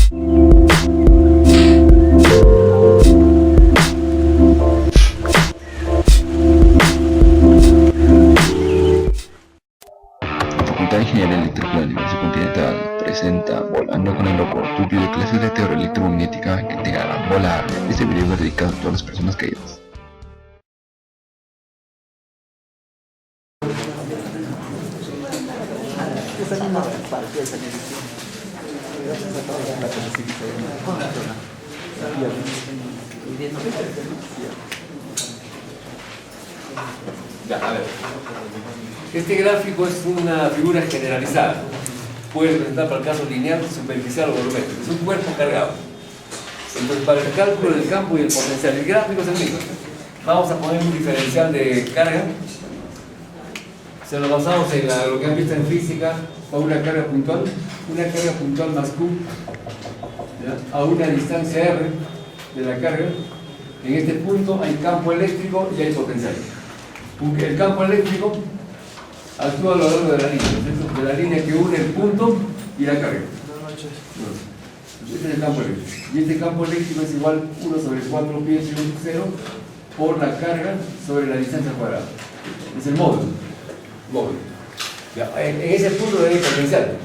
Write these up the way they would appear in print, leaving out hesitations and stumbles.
Facultad de Ingeniería Eléctrica de la Universidad Continental presenta Volando con el Loco, tu video de clases de teoría electromagnética que te harán volar. Este video es dedicado a todas las personas caídas. Ya, a ver. Este gráfico es una figura generalizada. Puede representar para el caso lineal, superficial o volumétrico. Es un cuerpo cargado. Entonces, para el cálculo del campo y el potencial, el gráfico es el mismo. Vamos a poner un diferencial de carga. Se lo basamos en lo que han visto en física, con una carga puntual más Q, ¿ya? A una distancia R de la carga. En este punto hay campo eléctrico y hay potencial. El campo eléctrico actúa a lo largo de la línea, ¿no? De la línea que une el punto y la carga. Este es el campo eléctrico. Y este campo eléctrico es igual 1 sobre 4 pi epsilon 0 por la carga sobre la distancia cuadrada. Es el módulo. En ese punto hay potencial.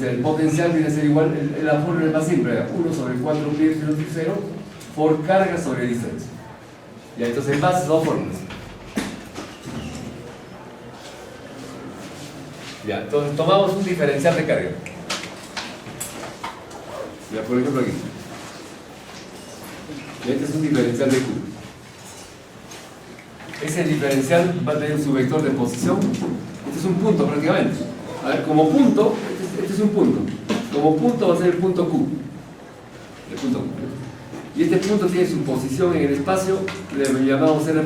El potencial viene a ser igual, la fórmula es más simple, 1 sobre 4 pi epsilon 0 por carga sobre distancia. Ya, entonces en base dos fórmulas. Ya, entonces tomamos un diferencial de carga. Ya, por ejemplo aquí. Y este es un diferencial de Q. Ese diferencial va a tener su vector de posición. Este es un punto prácticamente. A ver, como punto, este es un punto. Como punto va a ser el punto Q. El punto Q. Y este punto tiene su posición en el espacio, le llamamos R'.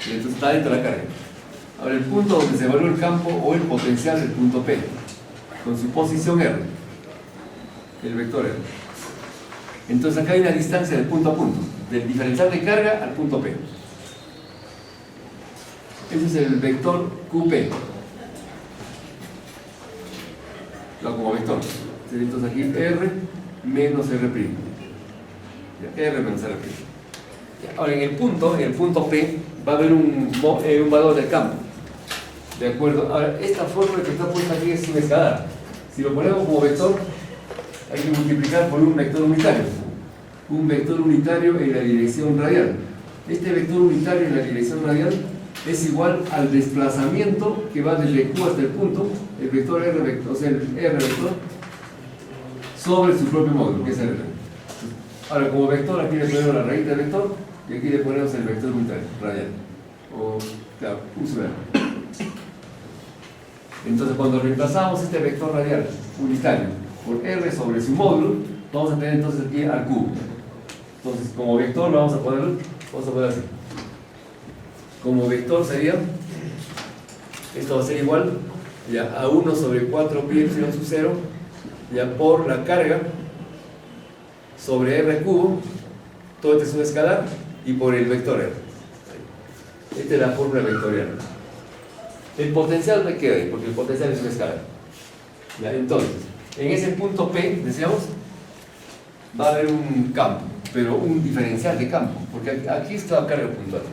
Y entonces está dentro de la carga. Ahora el punto donde se evalúa el campo o el potencial del punto P, con su posición R, el vector R. Entonces acá hay una distancia del punto a punto, del diferencial de carga al punto P. Ese es el vector QP. Como vector. Entonces aquí R menos R'. R menos R'. Ahora en el punto P va a haber un valor del campo. ¿De acuerdo? Ahora esta fórmula que está puesta aquí es un escalar. Si lo ponemos como vector, hay que multiplicar por un vector unitario. Un vector unitario en la dirección radial. Este vector unitario en la dirección radial es igual al desplazamiento que va desde Q hasta el punto, el vector R vector, o sea, el R vector, sobre su propio módulo, que es R. Ahora, como vector, aquí le ponemos la raíz del vector y aquí le ponemos el vector unitario, radial. O, claro, U sub R. Entonces, cuando reemplazamos este vector radial unitario por R sobre su módulo, vamos a tener entonces aquí al cubo. Entonces, como vector lo vamos a poner así. Como vector sería, esto va a ser igual ya, a 1 sobre 4 pi epsilon sub 0 ya por la carga sobre R cubo, todo este es un escalar, y por el vector R. Esta es la fórmula vectorial. El potencial me queda ahí, porque el potencial es un escalar. Ya, entonces, en ese punto P, decíamos, va a haber un campo, pero un diferencial de campo, porque aquí está la carga puntual.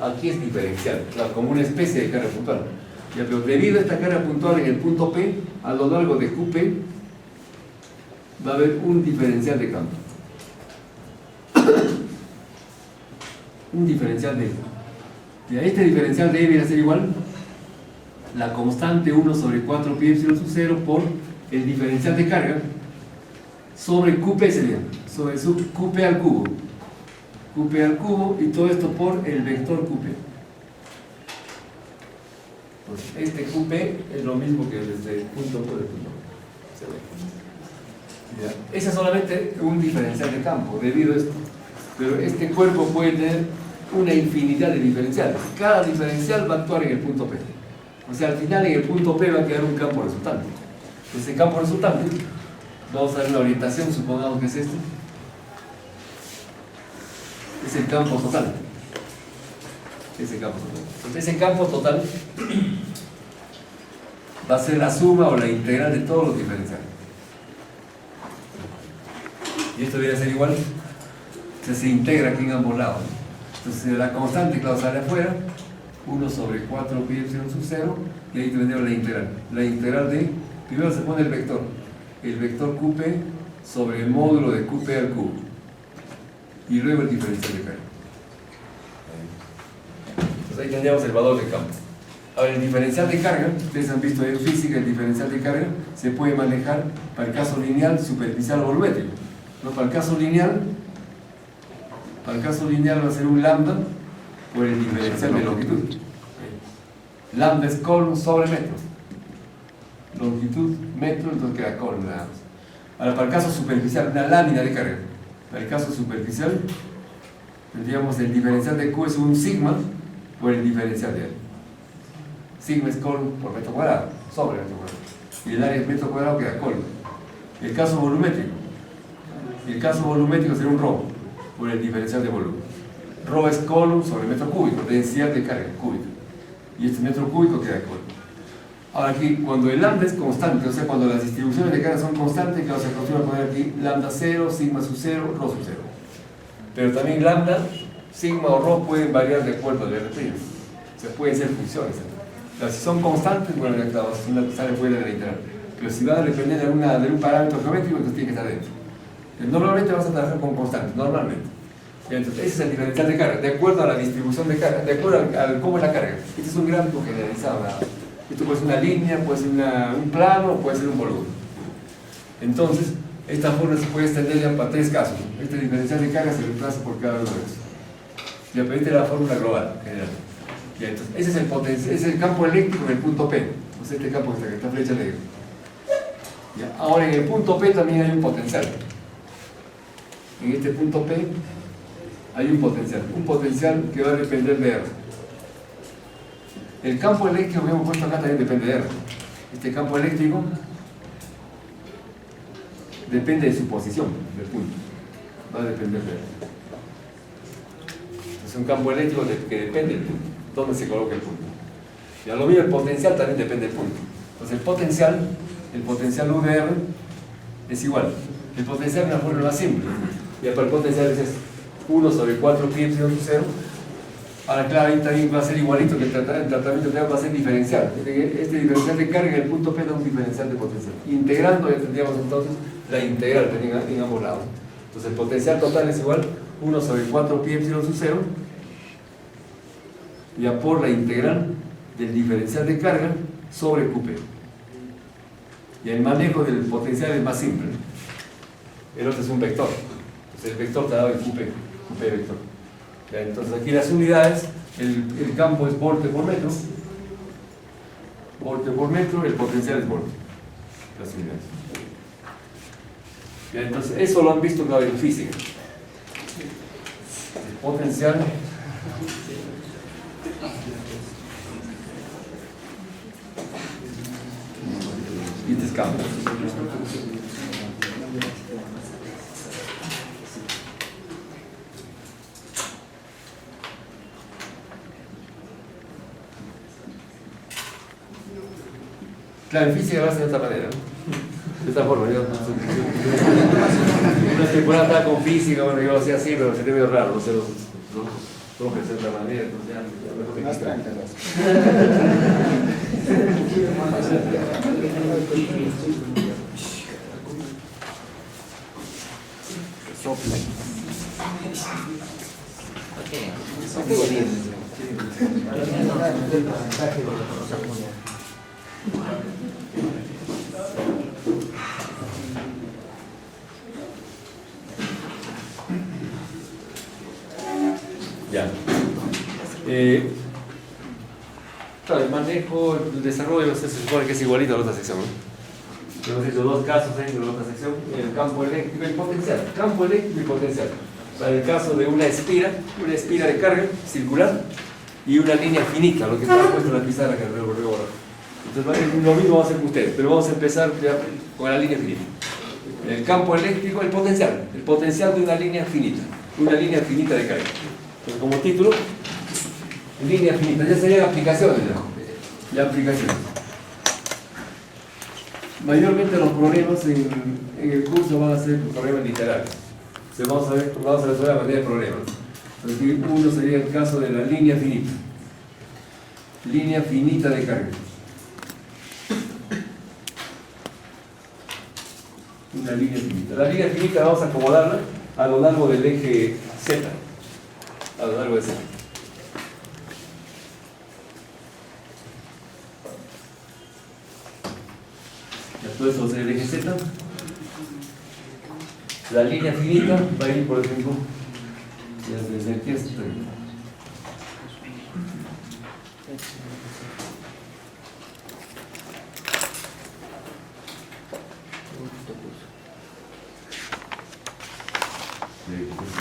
Aquí es diferencial, claro, como una especie de carga puntual. Ya, pero debido a esta carga puntual en el punto P, a lo largo de QP, va a haber un diferencial de campo. Un diferencial de E. Este diferencial de E viene a ser igual la constante 1 sobre 4 pi epsilon sub 0 por el diferencial de carga sobre QP sería, sobre su QP al cubo. QP al cubo y todo esto por el vector QP. Pues este QP es lo mismo que desde el punto por el punto. Ese es solamente un diferencial de campo debido a esto. Pero este cuerpo puede tener una infinidad de diferenciales. Cada diferencial va a actuar en el punto P. O sea, al final en el punto P va a quedar un campo resultante. Ese campo resultante, vamos a dar una orientación, supongamos que es este. Es el campo total. Ese campo total va a ser la suma o la integral de todos los diferenciales. Y esto debería ser igual, se integra aquí en ambos lados. Entonces la constante, claro, sale afuera, 1 sobre 4 pi epsilon sub 0, y ahí tendríamos la integral. La integral de, primero se pone el vector QP sobre el módulo de QP al cubo, y luego el diferencial de carga. Entonces ahí tendríamos el valor de campo. Ahora, el diferencial de carga, ustedes han visto en física, el diferencial de carga se puede manejar para el caso lineal, superficial o volumétrico. ¿No? Para el caso lineal va a ser un lambda por el diferencial de longitud. Lambda es coulomb sobre metro. Longitud, metro, entonces queda coulomb nada más. Ahora, para el caso superficial, una lámina de carga. Para el caso superficial, tendríamos el diferencial de Q es un sigma por el diferencial de L. Sigma es coulomb por metro cuadrado, sobre metro cuadrado. Y el área de metro cuadrado queda coulomb. El caso volumétrico sería un ρ por el diferencial de volumen. Ρ es coulomb sobre metro cúbico, densidad de carga cúbica. Y este metro cúbico queda coulomb. Ahora aquí, cuando el lambda es constante, o sea, cuando las distribuciones de carga son constantes, claro, se acostumbra a poner aquí lambda 0, sigma sub 0, ρ sub 0. Pero también lambda, sigma o ρ pueden variar de acuerdo al RP. O sea, pueden ser funciones. Pero si son constantes, bueno, ya claro, sale fuera de la integral. Pero si va a depender de un parámetro geométrico, entonces tiene que estar dentro. Normalmente vas a trabajar con constantes, normalmente. Entonces, ese es el diferencial de carga, de acuerdo a la distribución de carga, de acuerdo a cómo es la carga. Este es un gráfico generalizado. Esto puede ser una línea, puede ser un plano, puede ser un volumen. Entonces, esta fórmula se puede extender ya para 3 casos. Este diferencial de carga se reemplaza por cada uno de estos. Ya, pero esta es la fórmula global, general. Ya, entonces, ese es el potencial, ese es el campo eléctrico en el punto P. O sea, este campo que está flecha negra. Ya, ahora, en el punto P también hay un potencial. En este punto P hay un potencial que va a depender de R. El campo eléctrico que hemos puesto acá también depende de R. Este campo eléctrico depende de su posición del punto. Va a depender de R. Es un campo eléctrico que depende del punto, dónde se coloca el punto. Y a lo mismo el potencial también depende del punto. Entonces el potencial U de R es igual. El potencial es una fórmula simple. Y para el potencial es 1 sobre 4 pi epsilon 0. Ahora, claro, ahí también va a ser igualito que el tratamiento va a ser diferencial. Este diferencial de carga en el punto P da un diferencial de potencial. Integrando, ya tendríamos entonces la integral en ambos lados. Entonces, el potencial total es igual 1 sobre 4 pi epsilon 0. Ya por la integral del diferencial de carga sobre QP. Y el manejo del potencial es más simple. El otro es un vector. El vector te da el QP vector. Entonces aquí las unidades, el campo es volt por metro, el potencial es volt, las unidades. Entonces eso lo han visto claro en física. El potencial y este es campo. Claro, en física va a ser de esta manera, de esta forma. Una temporada estaba con física, bueno, yo lo hacía así, pero se te veo raro, no sé, los profes de otra manera, entonces ya mejor te quita. Ya. Claro, el manejo, el desarrollo, se supone que es igualito a la otra sección, ¿no? Hemos hecho 2 casos dentro de la otra sección, el campo eléctrico y potencial. Campo eléctrico y potencial. Para el caso de una espira de carga circular y una línea finita, lo que está puesto en la pizarra que luego ahora. Entonces, lo mismo vamos a hacer con ustedes, pero vamos a empezar ya con la línea finita. El campo eléctrico, el potencial de una línea finita de carga. Entonces, como título, línea finita, ya serían aplicaciones ya aplicaciones. Mayormente los problemas en el curso van a ser problemas literarios. Vamos a resolver la mayoría de problemas. Aquí uno sería el caso de la línea finita. Línea finita de carga. Una línea finita. La línea finita vamos a acomodarla a lo largo del eje Z. A lo largo de Z. Entonces eso va a ser el eje Z. La línea finita va a ir, por ejemplo, desde aquí hasta aquí.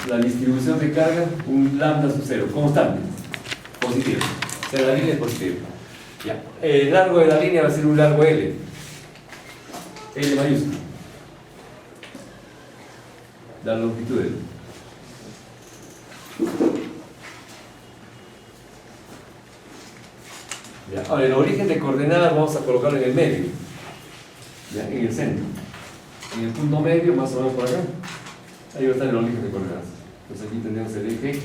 La distribución de carga, un lambda sub 0, constante, positivo. O sea, la línea es positiva. Ya. El largo de la línea va a ser un largo L. L mayúsculo. La longitud L. Ya. Ahora, el origen de coordenadas vamos a colocarlo en el medio. Ya, en el centro. En el punto medio, más o menos por acá. Ahí va a estar el origen de coordenadas. Entonces aquí tenemos el eje X,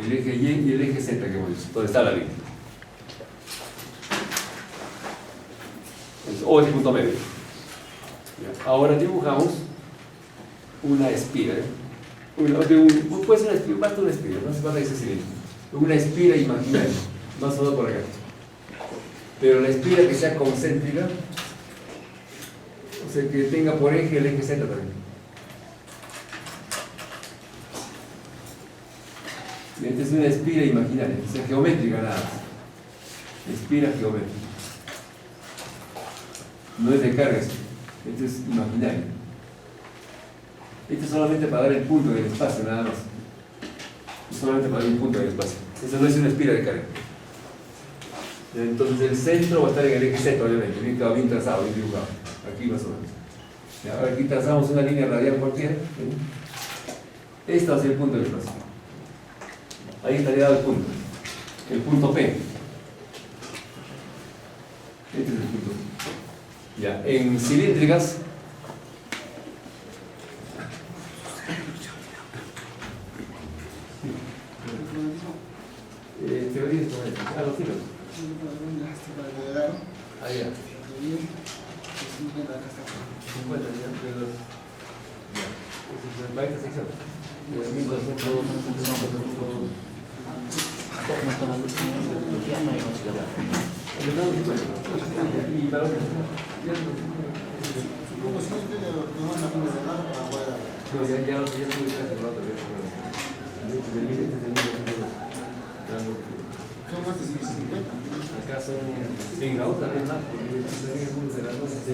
el eje Y y el eje Z que hemos visto, donde está la línea. O el punto medio. Ya. Ahora dibujamos una espira. Puede ser una espira, basta una espira, no hace falta que sea cilíndrico. Una espira imaginaria, más o menos por acá. Pero la espira que sea concéntrica, o sea, que tenga por eje el eje Z también. Esta es una espira imaginaria, o sea, geométrica nada más. Espira geométrica. No es de carga esto, esto es imaginario. Esto es solamente para dar el punto del espacio, nada más. Es solamente para dar un punto del espacio. Eso no es una espira de carga. Entonces el centro va a estar en el eje Z, obviamente, bien trazado, bien dibujado. Aquí más o menos. Ahora aquí trazamos una línea radial cualquiera. Este va a ser el punto del espacio. Ahí estaría dado el punto P. Este es el punto P. Ya, en cilíndricas, teoría es los tiros. Ahí ya. 50 ya, va a esta sección. Acá son en la otra vez más, porque de las cosas de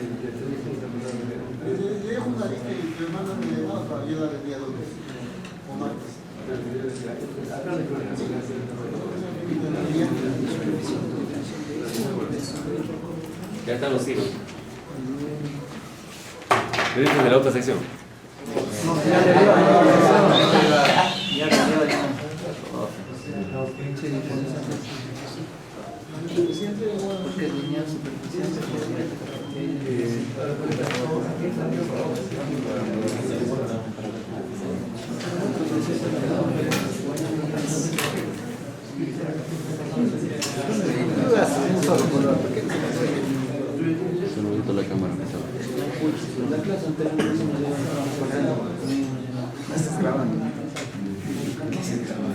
yo una lista y te mandan mi llamada para yo darle día 2 veces o martes. Ya están los hilos. Derechos de la otra sección. Porque es lineal superficial. Solo visto la cámara. La clase anterior no estás grabando. ¿Qué se graba?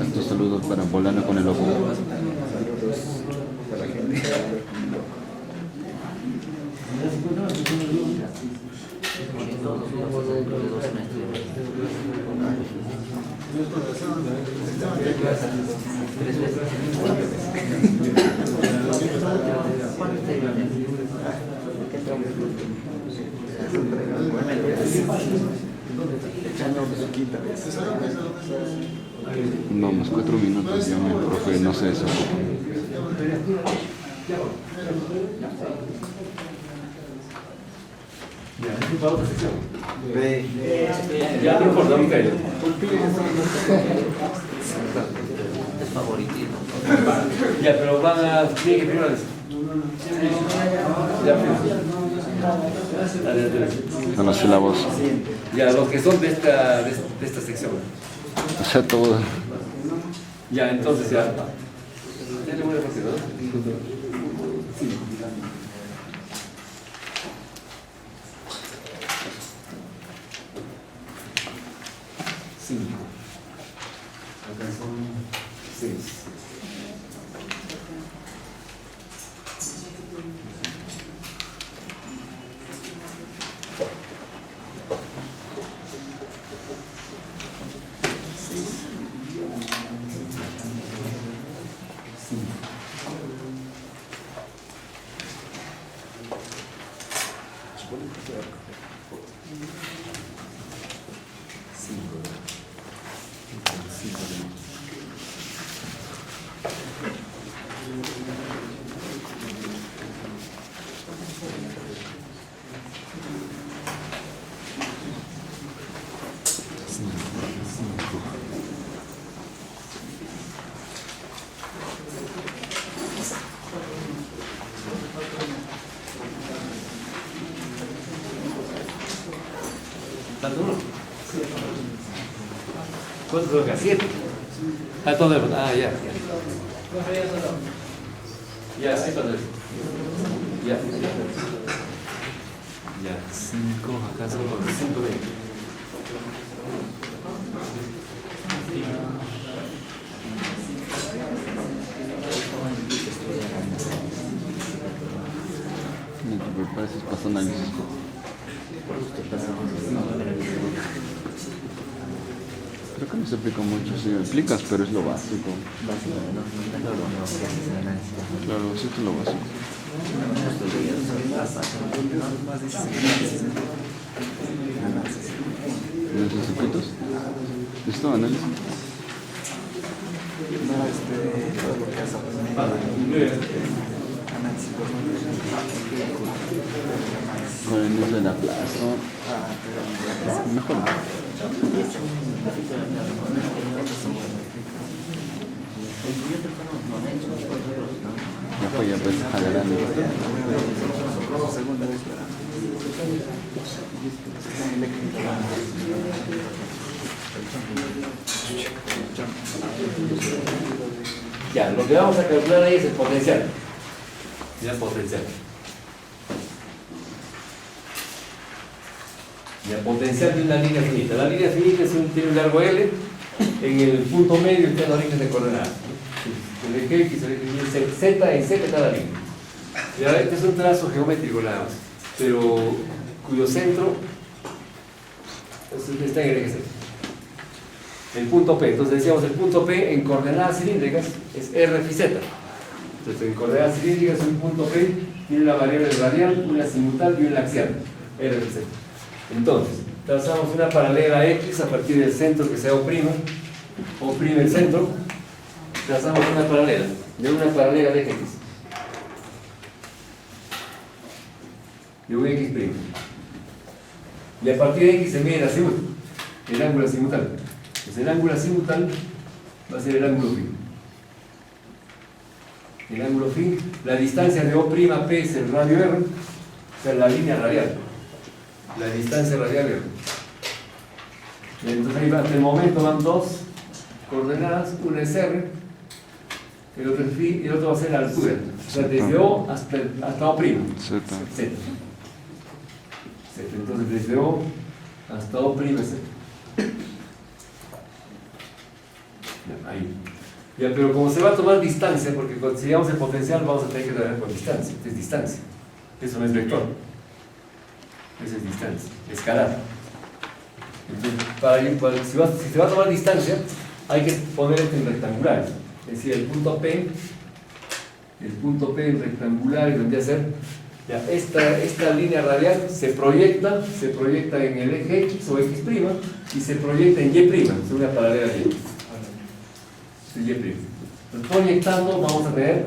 Estos saludos para Volando con el Loco. Vamos, 4 minutos, ya mi profe no se desocupa. Ya, es para otra sección. Ya, no importa, no me caigo. Es favoritito. Ya, pero van a... Tienen que primero eso. Ya, primero. Dale, dale. Con las sílabos. Ya, los que son de esta sección. O sea, todo. Ya, entonces ya. Ya le voy a pasar, ¿no? Sí. Cinco. Acá son 6. ¿Tanto uno? ¿Cuánto creo que? 7. Ah, todo el... Ah, ya. Ya, sí, todo eso. Ya. Ya, 5, acá son 5 de... No te prepares, pasa análisis. Creo que no se explica mucho, sí me explicas, pero es lo básico. Claro, sí es lo básico. ¿Y los circuitos? ¿Esto análisis? Con el de la plaza. Mejor. Ya fue, ya pues, adelante. Ya, lo que vamos a calcular ahí es el potencial. Ya, potencial. Ya, potencial de una línea finita. La línea finita tiene un largo L. En el punto medio está la línea de coordenadas. El eje X, el eje Y, Z, en Z está la línea. Ya, este es un trazo geométrico nada más, pero cuyo centro está en el eje Z. El punto P, entonces decíamos el punto P en coordenadas cilíndricas es R phi Z. Entonces en coordenadas cilíndricas un punto P tiene una variable radial, una simutal y una axial, R phi Z. Entonces, trazamos una paralela X a partir del centro que sea O', O' el centro, trazamos una paralela de eje X. De un X'. Y a partir de X se mide el ángulo azimutal. Pues el ángulo azimutal va a ser el ángulo phi. El ángulo phi, la distancia de O'P es el radio R, o sea, la línea radial. La distancia radial R. Entonces ahí va, hasta el momento van dos coordenadas, una es R, el otro es phi y el otro va a ser la altura. O sea, desde O hasta O'. Z. Entonces desde O hasta O' es Z. Ya, ahí. Ya, pero como se va a tomar distancia, porque si llegamos el potencial vamos a tener que trabajar con distancia. Esta es distancia. Eso no es vector. Esa es distancia, escalar. Entonces, si se va a tomar distancia, hay que poner esto en rectangulares. Es decir, el punto P en rectangulares vendría a ser Ya, esta línea radial se proyecta en el eje X o X' y se proyecta en Y', es una paralela de Y'. Entonces, proyectando vamos a tener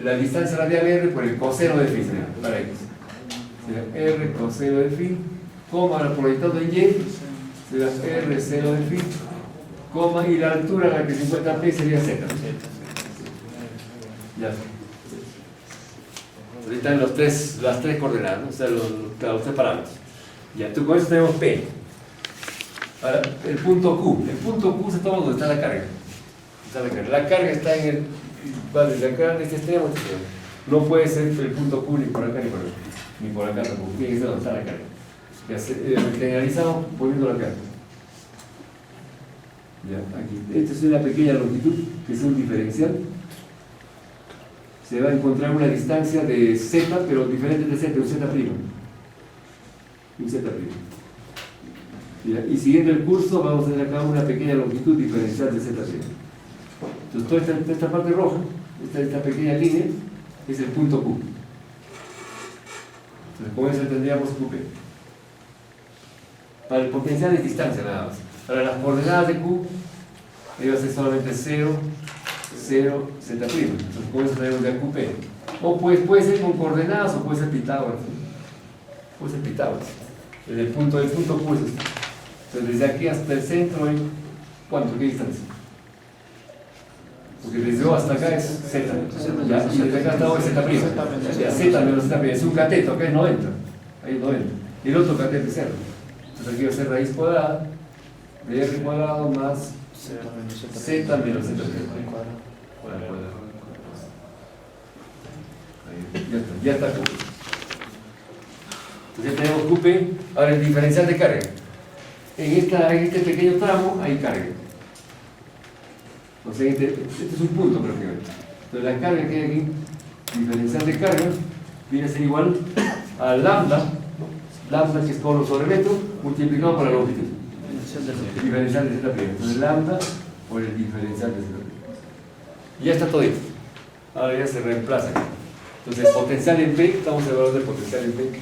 la distancia radial R por el coseno de phi, para X. Será R coseno de phi, coma, ahora proyectando en Y, será R seno de phi, coma, y la altura a la que se encuentra P sería Z. Ya. Ahí están las tres coordenadas, ¿no? O sea, los tres parámetros. Ya, entonces con eso tenemos P. Ahora, el punto Q. El punto Q se toma donde está la carga. La carga está en el. Vale, la carga de este extremo. No puede ser el punto Q ni por acá ni por acá tampoco. Tiene que ser donde está la carga. Ya generalizamos poniendo la carga. Ya, aquí. Esta es una pequeña longitud que es un diferencial. Se va a encontrar una distancia de Z, pero diferente de Z, un Z'. Un Z'. Y siguiendo el curso, vamos a tener acá una pequeña longitud diferencial de Z'. Entonces, toda esta parte roja, esta pequeña línea, es el punto Q. Entonces, con eso tendríamos QP. Para el potencial de distancia, nada más. Para las coordenadas de Q, debe ser solamente 0, 0, Z'. Entonces, con eso tenemos ya QP. O puede ser con coordenadas o puede ser Pitágoras. Puede ser Pitágoras. Desde el punto Q es este. Entonces, desde aquí hasta el centro hay. ¿Cuánto? ¿Qué distancia? Porque desde O hasta acá es Z. ¿Ya? Y desde acá hasta O es Z'. Ya, Z menos Z'. Es un cateto, acá es 90. Ahí es 90. Y el otro cateto es 0. Entonces aquí va a ser raíz cuadrada de R cuadrado más Z menos Z'. Ya está QP. Entonces ya tenemos QP. Ahora el diferencial de carga. En este pequeño tramo hay carga. O sea, este es un punto prácticamente. Entonces la carga que hay aquí, diferencial de carga, viene a ser igual a lambda, lambda que es coro sobre metro, multiplicado por la longitud. Diferencial de Z'. Entonces lambda por el diferencial de Z'. Y ya está todo esto. Ahora ya se reemplaza aquí. Entonces potencial en P, estamos evaluando el potencial en P.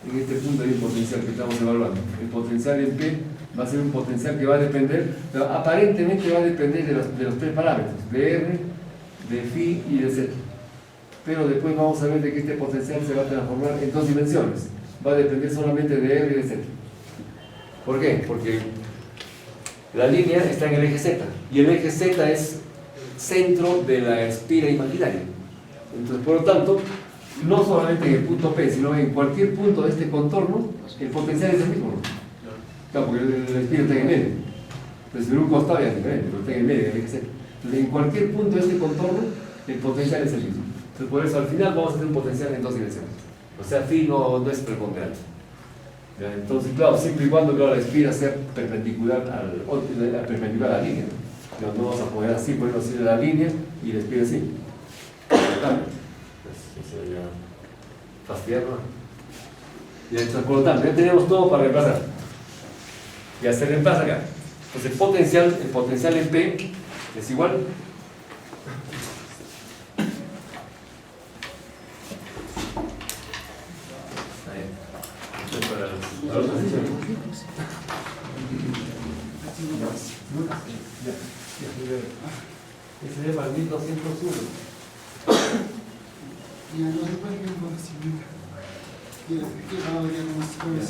En este punto hay un potencial que estamos evaluando. El potencial en P va a ser un potencial que va a depender, pero aparentemente va a depender de los tres parámetros, de R, de phi y de Z. Pero después vamos a ver de que este potencial se va a transformar en dos dimensiones. Va a depender solamente de R y de Z. ¿Por qué? Porque la línea está en el eje Z y el eje Z es centro de la espira imaginaria. Entonces, por lo tanto, no solamente en el punto P, sino en cualquier punto de este contorno, el potencial es el mismo, ¿no? Claro, porque el espira está en el medio. Entonces, en un costado ya es diferente, pero está en el medio, en el eje Z. Entonces, en cualquier punto de este contorno, el potencial es el mismo. Entonces, por eso al final vamos a tener un potencial en dos dimensiones. O sea, phi no es preponderante. ¿Ya? Entonces, claro, siempre y cuando la espira sea perpendicular a la línea. No vamos a poner así, por ejemplo, así de la línea y la espira así. Eso ya fastidiar, ¿no? Y entonces, por lo tanto, ya tenemos todo para reemplazar. Ya se reemplaza acá. Entonces el potencial en P es igual para la otra sección. Ese es para 1201. Ya no se puede ir por la siguiente. ¿Qué va a haber con las cosas?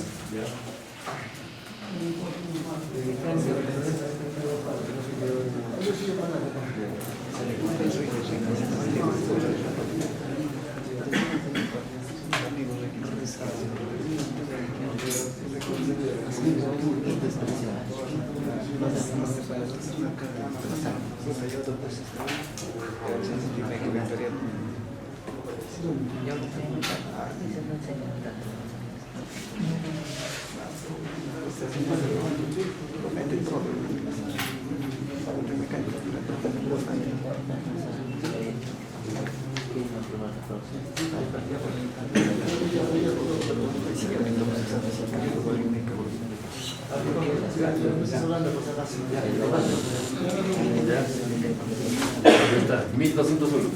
Ahí está, 1201.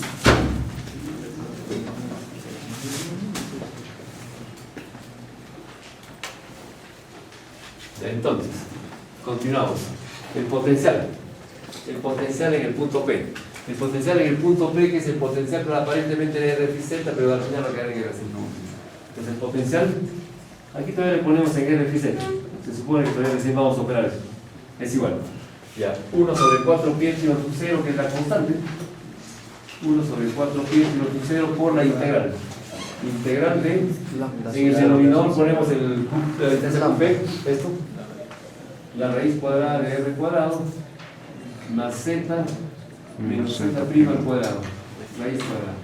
Ya, entonces, continuamos. El potencial en el punto P. El potencial en el punto P, que es el potencial que aparentemente era R z, pero al final va a quedar en R z. Entonces el potencial, aquí todavía le ponemos en R z. Se supone que todavía recién vamos a operar eso. Es igual. Ya, 1 sobre 4 pi epsilon sub 0, que es la constante. 1 sobre 4 pi epsilon sub 0 por la integral. Integral de, en el denominador ponemos la distancia con P, esto, la raíz cuadrada de R cuadrado, más z menos z' al cuadrado, raíz cuadrada.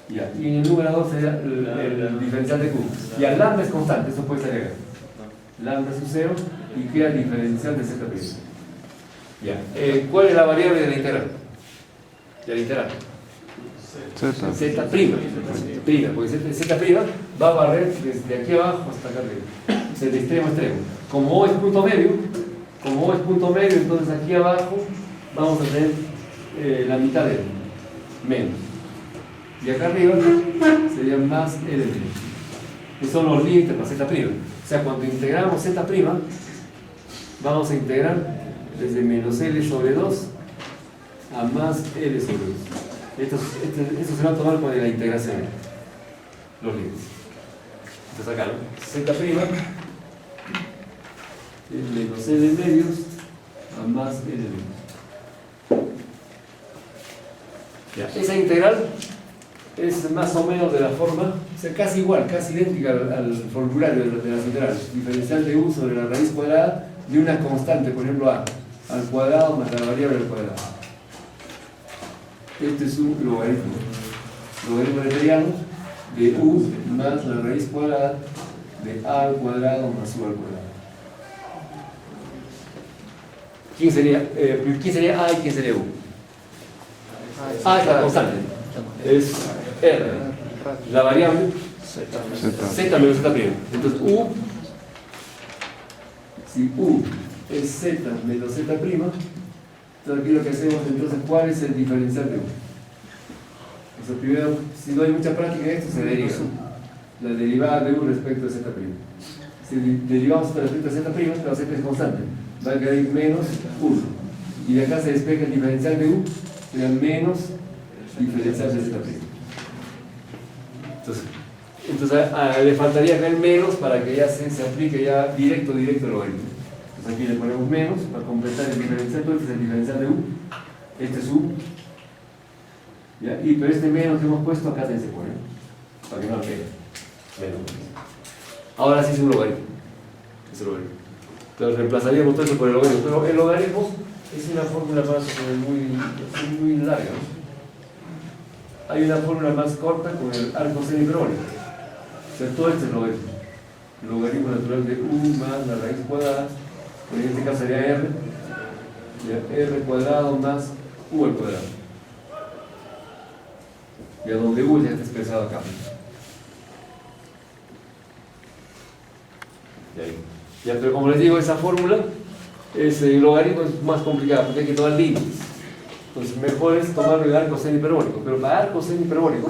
Ya. Y en el numerador sería el diferencial de Q. Y al lambda es constante, eso puede ser agregar. Lambda sub 0 y queda el diferencial de z'. Ya. ¿Cuál es la variable de la integral? De la integral. Z'. Porque Z' va a barrer desde aquí abajo hasta acá arriba. O sea, de extremo a extremo. Como O es punto medio, entonces aquí abajo vamos a tener la mitad de él, menos. Y acá arriba sería más L menos. Esos son los límites para Z'. O sea, cuando integramos Z', vamos a integrar desde menos L sobre 2 a más L sobre 2. Esto se va a tomar con la integración, los límites. Entonces acá, ¿no? Z' es menos L medios a más L medios. Ya. Esa integral es más o menos de la forma, o sea, casi igual, casi idéntica al formulario de las integrales. Diferencial de U sobre la raíz cuadrada de una constante, por ejemplo A, al cuadrado más la variable al cuadrado. Este es un logaritmo neperiano de U más la raíz cuadrada de A al cuadrado más U al cuadrado. ¿Quién sería A y quién sería U? A es la constante, es R. La variable Z menos Z'. Entonces U, si U es Z menos Z', entonces aquí lo que hacemos entonces, ¿cuál es el diferencial de U? O sea, primero, si no hay mucha práctica en esto, se deriva la derivada de U respecto a Z'. Si derivamos respecto a Z', la Z es constante, va a quedar menos 1. Y de acá se despeja el diferencial de U, sería menos diferencial de Z'. Entonces le faltaría acá el menos para que ya se aplique ya directo el logaritmo. Entonces aquí le ponemos menos para completar el diferencial. Este es el diferencial de U, este es U, ¿ya? Pero este menos que hemos puesto acá se pone, para que no pegue. Ahora sí es un logaritmo. Entonces reemplazaríamos todo eso por el logaritmo. Pero el logaritmo es una fórmula más muy larga, ¿no? Hay una fórmula más corta con el arco semihiperbólico. O sea, todo este es logaritmo. El logaritmo natural de U más la raíz cuadrada, en este caso sería R, ya, R cuadrado más U al cuadrado. Ya donde U ya está expresado acá. Ya, pero como les digo, esa fórmula, el logaritmo es más complicado porque hay que tomar límites. Entonces mejor es tomar el arco semihiperbólico. Pero para arco semihiperbólico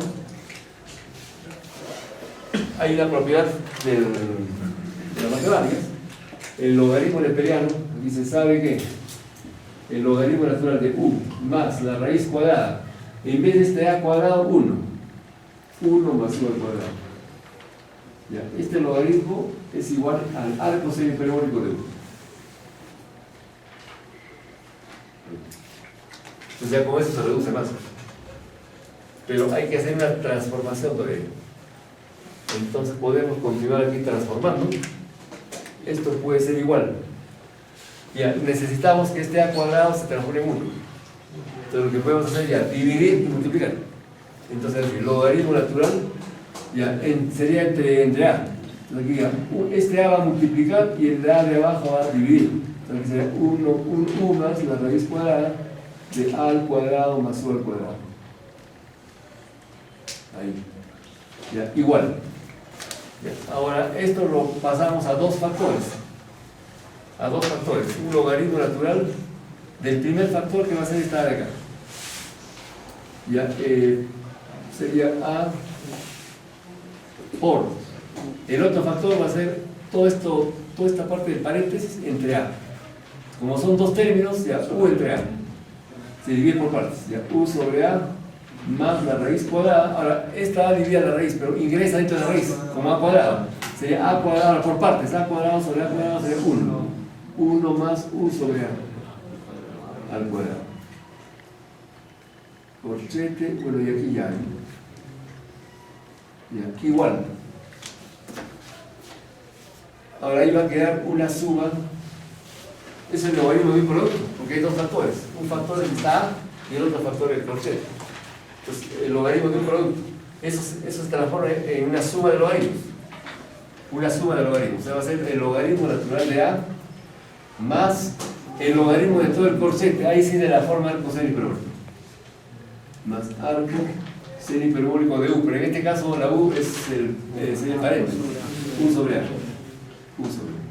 hay una propiedad de las matemáticas. El logaritmo neperiano, y se sabe que el logaritmo natural de U más la raíz cuadrada, en vez de este A cuadrado, 1 más U al cuadrado. Ya, este logaritmo es igual al arco semihiperbólico de U. Entonces ya con eso se reduce más. Pero hay que hacer una transformación todavía. Entonces podemos continuar aquí transformando. Esto puede ser igual. Ya, necesitamos que este A cuadrado se transforme en 1. Entonces lo que podemos hacer ya dividir y multiplicar. Entonces el logaritmo natural ya, sería entre A. Entonces aquí ya, este A va a multiplicar y el A de abajo va a dividir. Entonces aquí sería 1 más la raíz cuadrada de A al cuadrado más U al cuadrado. Ahí. Ya, igual. Ya. Ahora esto lo pasamos a dos factores. Un logaritmo natural del primer factor que va a ser esta de acá. Ya, sería A por. El otro factor va a ser todo esto, toda esta parte del paréntesis entre A. Como son dos términos, ya U entre A. Se divide por partes, ya U sobre A más la raíz cuadrada. Ahora, esta A divide la raíz, pero ingresa dentro de la raíz, como A cuadrado. Sería A cuadrado por partes, A cuadrado sobre A cuadrado sería 1. 1 más U sobre A al cuadrado. Corchete, bueno, y aquí ya. Y aquí igual. Ahora ahí va a quedar una suma. Es el logaritmo de un producto, porque hay dos factores. Un factor está A y el otro factor es el corchete. Entonces, el logaritmo de un producto. Eso se transforma en una suma de logaritmos. Una suma de logaritmos. O sea, va a ser el logaritmo natural de A más el logaritmo de todo el corchete. Ahí sí de la forma arco seno hiperbólico. Más arco seno hiperbólico de U. Pero en este caso la U es el paréntesis. U sobre A. U sobre A.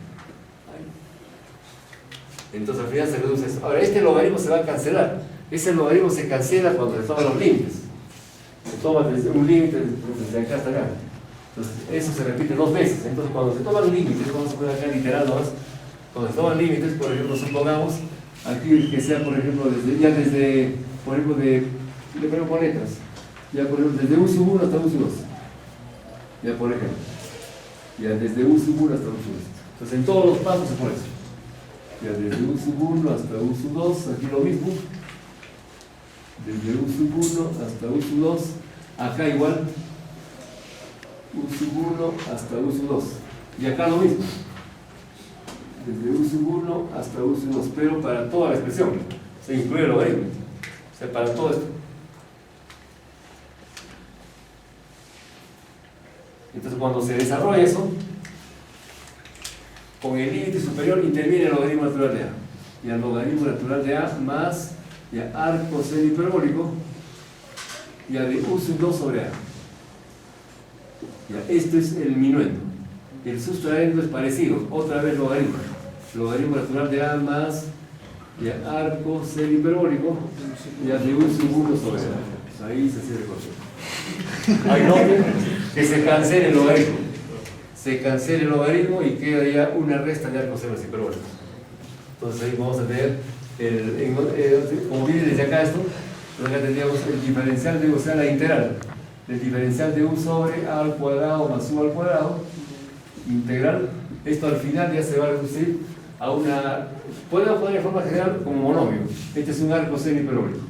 Entonces al final se reduce eso. Ahora, este logaritmo se va a cancelar. Ese logaritmo se cancela cuando se toman los límites. Se toma desde un límite desde acá hasta acá. Entonces, eso se repite 2 veces. Entonces, cuando se toman límites, vamos a poner acá literal nomás. Cuando se toman límites, por ejemplo, supongamos aquí que sea, por ejemplo, desde por ejemplo, le ponemos con letras. Ya, por ejemplo, desde U sub 1 hasta U sub 2. Ya, por ejemplo. Ya, desde U sub 1 hasta U sub 2. Entonces, en todos los pasos se pone eso. Ya, desde U sub 1 hasta U sub 2, aquí lo mismo. Desde U sub 1 hasta U sub 2, acá igual. U sub 1 hasta U sub 2. Y acá lo mismo. Desde U sub 1 hasta U sub 2, pero para toda la expresión. Se incluye el logaritmo. O sea, para todo esto. Entonces, cuando se desarrolla eso, con el límite superior interviene el logaritmo natural de A. Y el logaritmo natural de A más ya arco seno hiperbólico ya de U sub 2 sobre A. Ya, esto es el minuendo. El sustraendo es parecido, otra vez logaritmo. Logaritmo natural de A más ya arco seno hiperbólico ya de U sub 1 sobre A. Ahí se cierra el concepto. Hay noten que se cancela el logaritmo. Se cancela el logaritmo y queda ya una resta de arcos senos hiperbólicos. Entonces ahí vamos a tener, como viene desde acá esto, acá tendríamos el diferencial de U, o sea, la integral. El diferencial de U sobre A al cuadrado más U al cuadrado, integral. Esto al final ya se va a reducir a una, podemos poner de forma general como monomio. Este es un arco seno hiperbólico.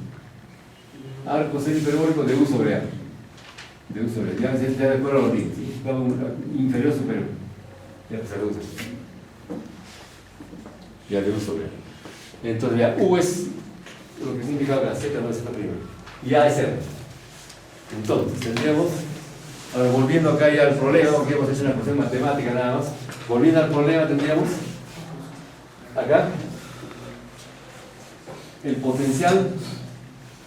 Arco seno hiperbólico de U sobre A. De U sobre A. Ya después lo límites. Inferior superior. Ya se reduce. Ya de U sobre A. Entonces ya U es lo que significa la Z no es Z prima. Y A es R. Entonces tendríamos, ahora volviendo acá ya al problema, porque hemos hecho una cuestión matemática nada más. Volviendo al problema tendríamos acá el potencial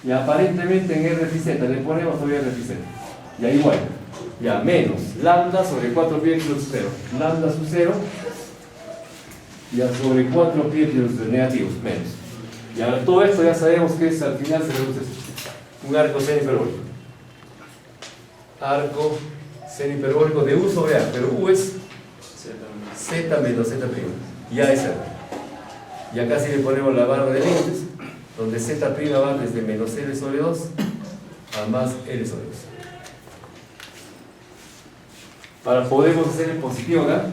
y aparentemente en R phi Z le ponemos todavía R phi Z. Ya igual. Ya menos lambda sobre 4 pi epsilon sub 0. Lambda sub 0 ya sobre 4 pi epsilon negativos, menos. Y ahora todo esto ya sabemos que es, al final se reduce un arco seno hiperbólico. Arco seno hiperbólico de U sobre A, pero U es Z menos Z'. Y A es R. Y acá sí le ponemos la barra de límites, donde Z' va desde menos L sobre 2 a más L sobre 2. Para podemos hacer el positivo acá,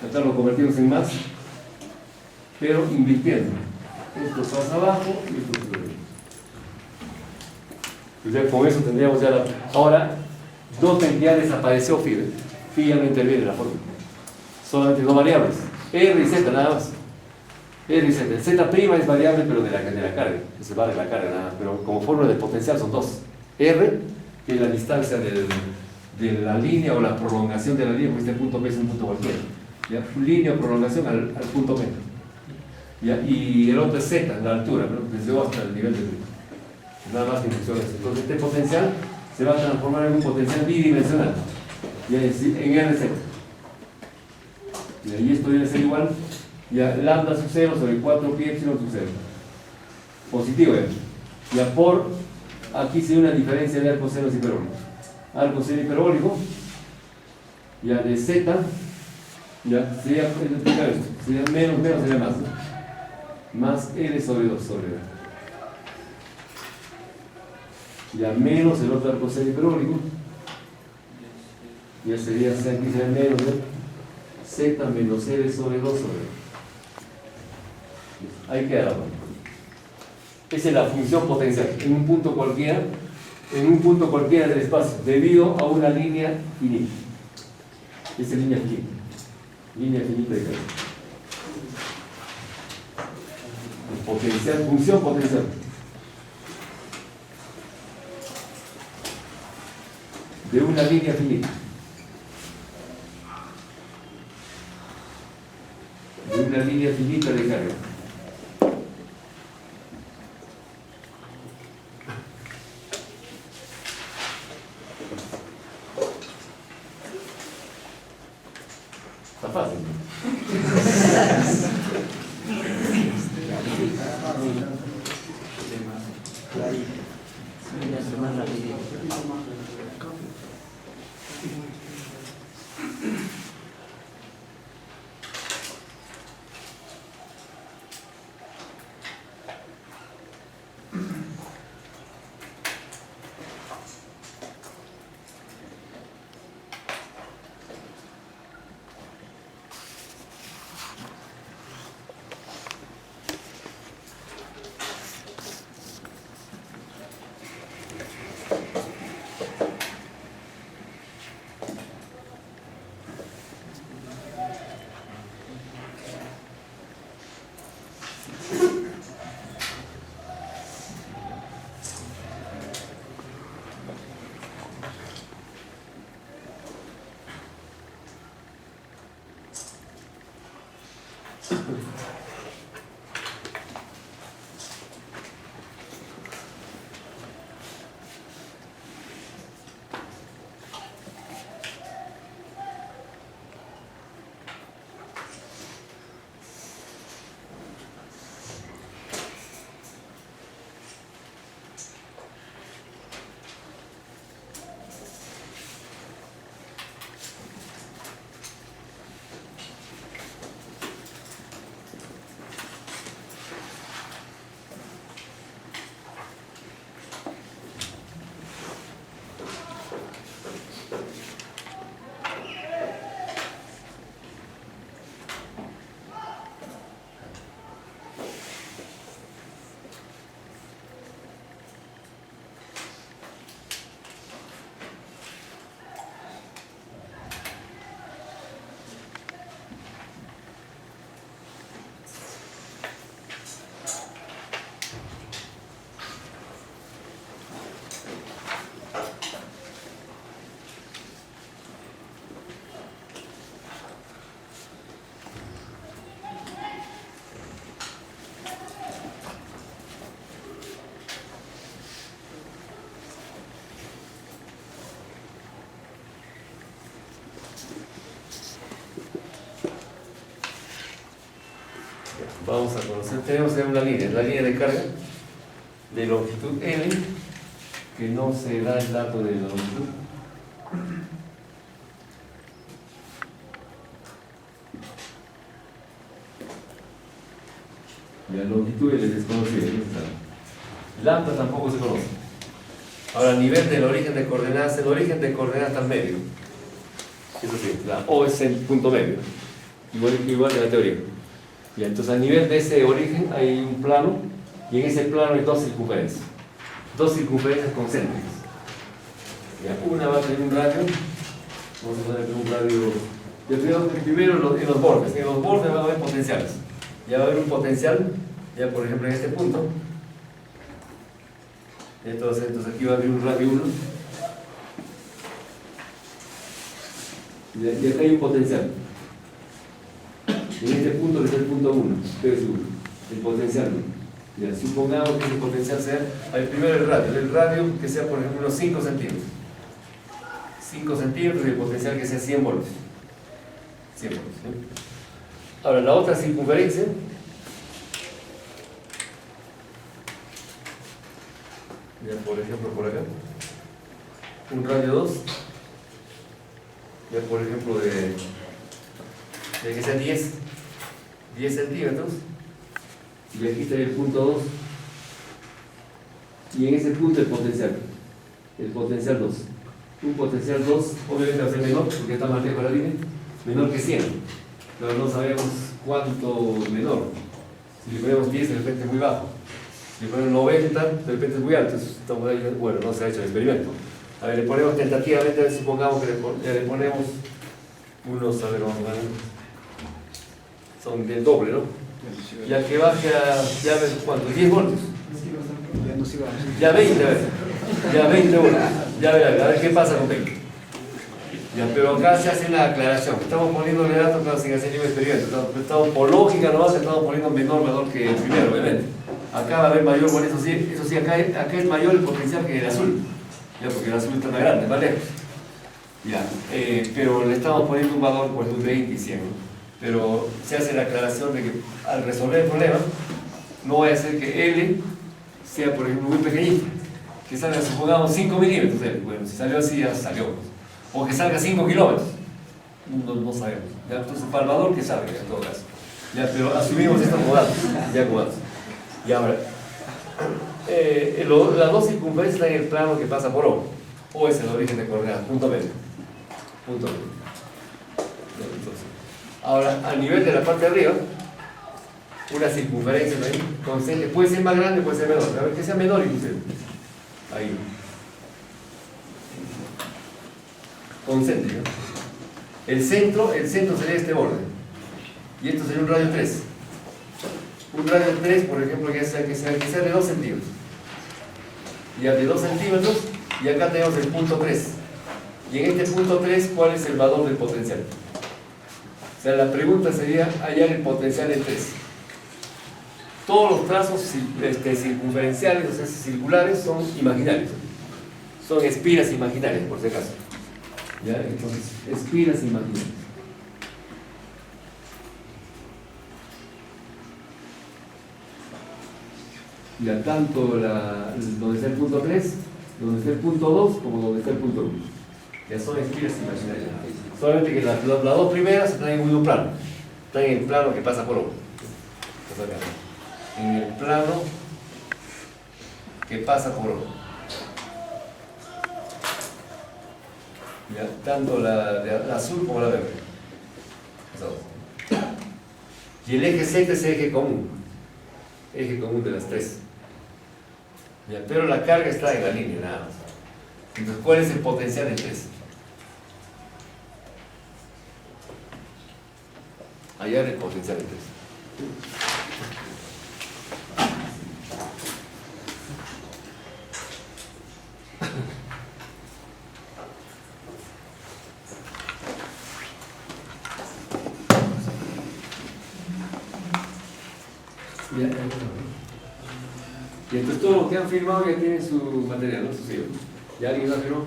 acá lo convertimos en más, pero invirtiendo. Esto pasa abajo y esto sube arriba. Entonces con eso tendríamos ya la... Ahora, noten que ya desapareció phi. Phi ya no interviene en la fórmula. Solamente dos variables, R y Z nada más. R y Z. El Z' es variable pero de la carga. Se va de la carga nada más. Pero como fórmula de potencial son dos. R, que es la distancia de la línea o la prolongación de la línea, porque este punto P es un punto cualquiera. ¿Ya? Línea o prolongación al punto P. ¿Ya? Y el otro es Z, la altura, ¿no? Desde O hasta el nivel de río. Nada más que funciones. Entonces este potencial se va a transformar en un potencial bidimensional. ¿Ya? En RZ. Y esto viene a ser igual, ya lambda sub 0 sobre 4 pi epsilon sub 0. Positivo ya. Ya por, aquí se ve una diferencia de arcos senos hiperbólicos. Arco seno hiperbólico, ya de Z Ya, sería, explicar esto, sería menos, sería más, ¿no? Más L sobre 2 sobre R. Ya menos el otro arco seno hiperbólico, ya sería, aquí sería menos de Z menos L sobre 2 sobre R. Ahí queda la parte. Esa es la función potencial, en un punto cualquiera del espacio, debido a una línea finita. Esa línea finita. Línea finita de carga. Potencial, función potencial. De una línea finita. De una línea finita de carga. Está fácil. Más rapidito. Vamos a conocer, tenemos una línea, la línea de carga de longitud L, que no se da el dato de la longitud. La longitud L es desconocida, lambda tampoco se conoce. Ahora, a nivel del origen de coordenadas, el origen de coordenadas está medio. Eso sí, la O es el punto medio, igual que la teoría. Y entonces a nivel de ese origen hay un plano, y en ese plano hay dos circunferencias concéntricas. Ya, una va a tener un radio, vamos a poner un radio, primero en los bordes va a haber potenciales. Ya va a haber un potencial, ya por ejemplo en este punto. Entonces aquí va a haber un radio 1. Y acá hay un potencial. En este punto que es el punto 1, el potencial 1. Ya, supongamos que ese potencial sea, primero el radio que sea por ejemplo unos 5 centímetros. 5 centímetros y el potencial que sea 100 voltios. 100 voltios, ¿sí? Ahora la otra circunferencia, ya por ejemplo por acá, un radio 2, ya por ejemplo de tiene que ser 10 centímetros, y aquí está el punto 2, y en ese punto el potencial 2. Un potencial 2 obviamente va a ser menor, porque está más lejos de la línea, menor que 100, pero no sabemos cuánto menor. Si le ponemos 10, de repente es muy bajo. Si le ponemos 90, de repente es muy alto. Estamos ahí, bueno, no se ha hecho el experimento. A ver, le ponemos tentativamente, a ver, supongamos que le ponemos unos, a ver, vamos a ver, son del doble, ¿no? Ya que baje a, ya ves cuánto, 10 voltios. Ya 20, a ver. Ya 20 voltios. Ya verá, a ver qué pasa con 20. Ya, pero acá se hace una aclaración. Estamos poniéndole datos, claro, sin hacer ningún experimento. Estamos por lógica nomás, estamos poniendo menor valor que el primero, obviamente. Acá va a haber mayor, bueno, eso sí, acá es mayor el potencial que el azul. Ya, porque el azul está más grande, más lejos. Ya, pero le estamos poniendo un valor por un 20 y 100. Pero se hace la aclaración de que al resolver el problema, no vaya a ser que L sea, por ejemplo, muy pequeñito. Que salga, supongamos, 5 milímetros. Bueno, si salió así, ya salió. O que salga 5 kilómetros. No sabemos. ¿Ya? Entonces, para el valor que salga, en todo caso. ¿Ya? Pero asumimos estos como datos. Ya como datos. Y ahora, las dos circunferencias están en el plano que pasa por O. O es el origen de coordenadas, punto medio. Punto medio. Entonces, ahora, a nivel de la parte de arriba, una circunferencia también, puede ser más grande, puede ser menor. A ver, que sea menor inclusive. Ahí. Concéntrico. El centro sería este borde. Y esto sería un radio 3. Un radio 3, por ejemplo, que sea de 2 centímetros. Ya de 2 centímetros, y acá tenemos el punto 3. Y en este punto 3, ¿cuál es el valor del potencial? O sea, la pregunta sería hallar el potencial en 3. Todos los trazos circunferenciales, o sea, circulares, son imaginarios. Son espiras imaginarias, por si acaso. ¿Ya? Entonces, espiras imaginarias. Ya tanto donde está el punto 3, donde está el punto 2, como donde está el punto 1. Ya son espiras imaginarias. Solamente que las dos primeras están en un plano. Están en el plano que pasa por O. En el plano que pasa por O. Ya, tanto la azul como la verde. Y el eje Z es el eje común de las tres. Ya, pero la carga está en la línea nada más. Entonces, ¿cuál es el potencial de 3? Hallar el potencial de 3. Y entonces todos los que han firmado ya tienen su material, ¿no? Su sello. ¿Ya alguien lo firmó?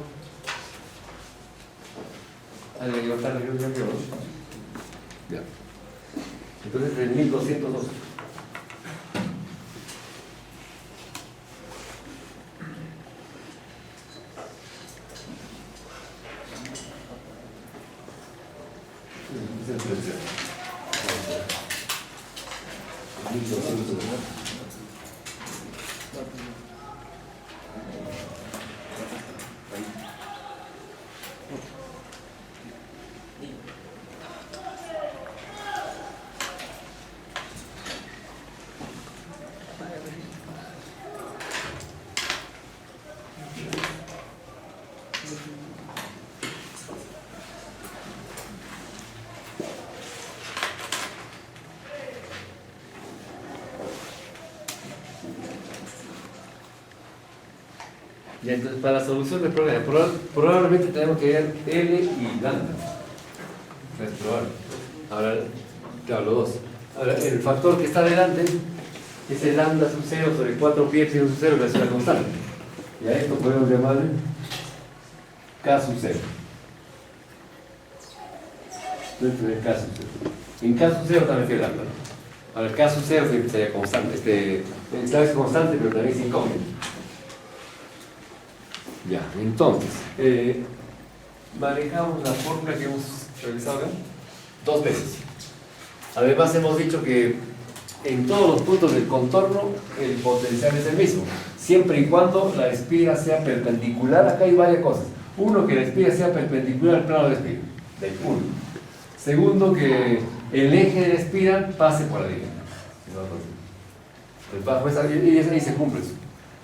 ¿Alguien levantar la firma? Ya. Entonces es 1202. Y entonces, para la solución del problema, probablemente tenemos que ver L y lambda. Es probable. Ahora, claro, los dos. Ahora, el factor que está delante es el lambda sub 0 sobre 4 pi epsilon sub 0, que es una constante. Y a esto podemos llamarle K sub 0. Dentro de K sub 0. En K sub 0 también tiene lambda, ¿no? Ahora, el K sub 0 sería constante. Esta vez es constante, pero también es incógnito. Ya, entonces, manejamos la fórmula que hemos realizado acá 2 veces. Además hemos dicho que en todos los puntos del contorno el potencial es el mismo, siempre y cuando la espira sea perpendicular. Acá hay varias cosas. Uno, que la espira sea perpendicular al plano de la espira, del uno. Segundo, que el eje de la espira pase por la línea. Y ahí se cumple eso.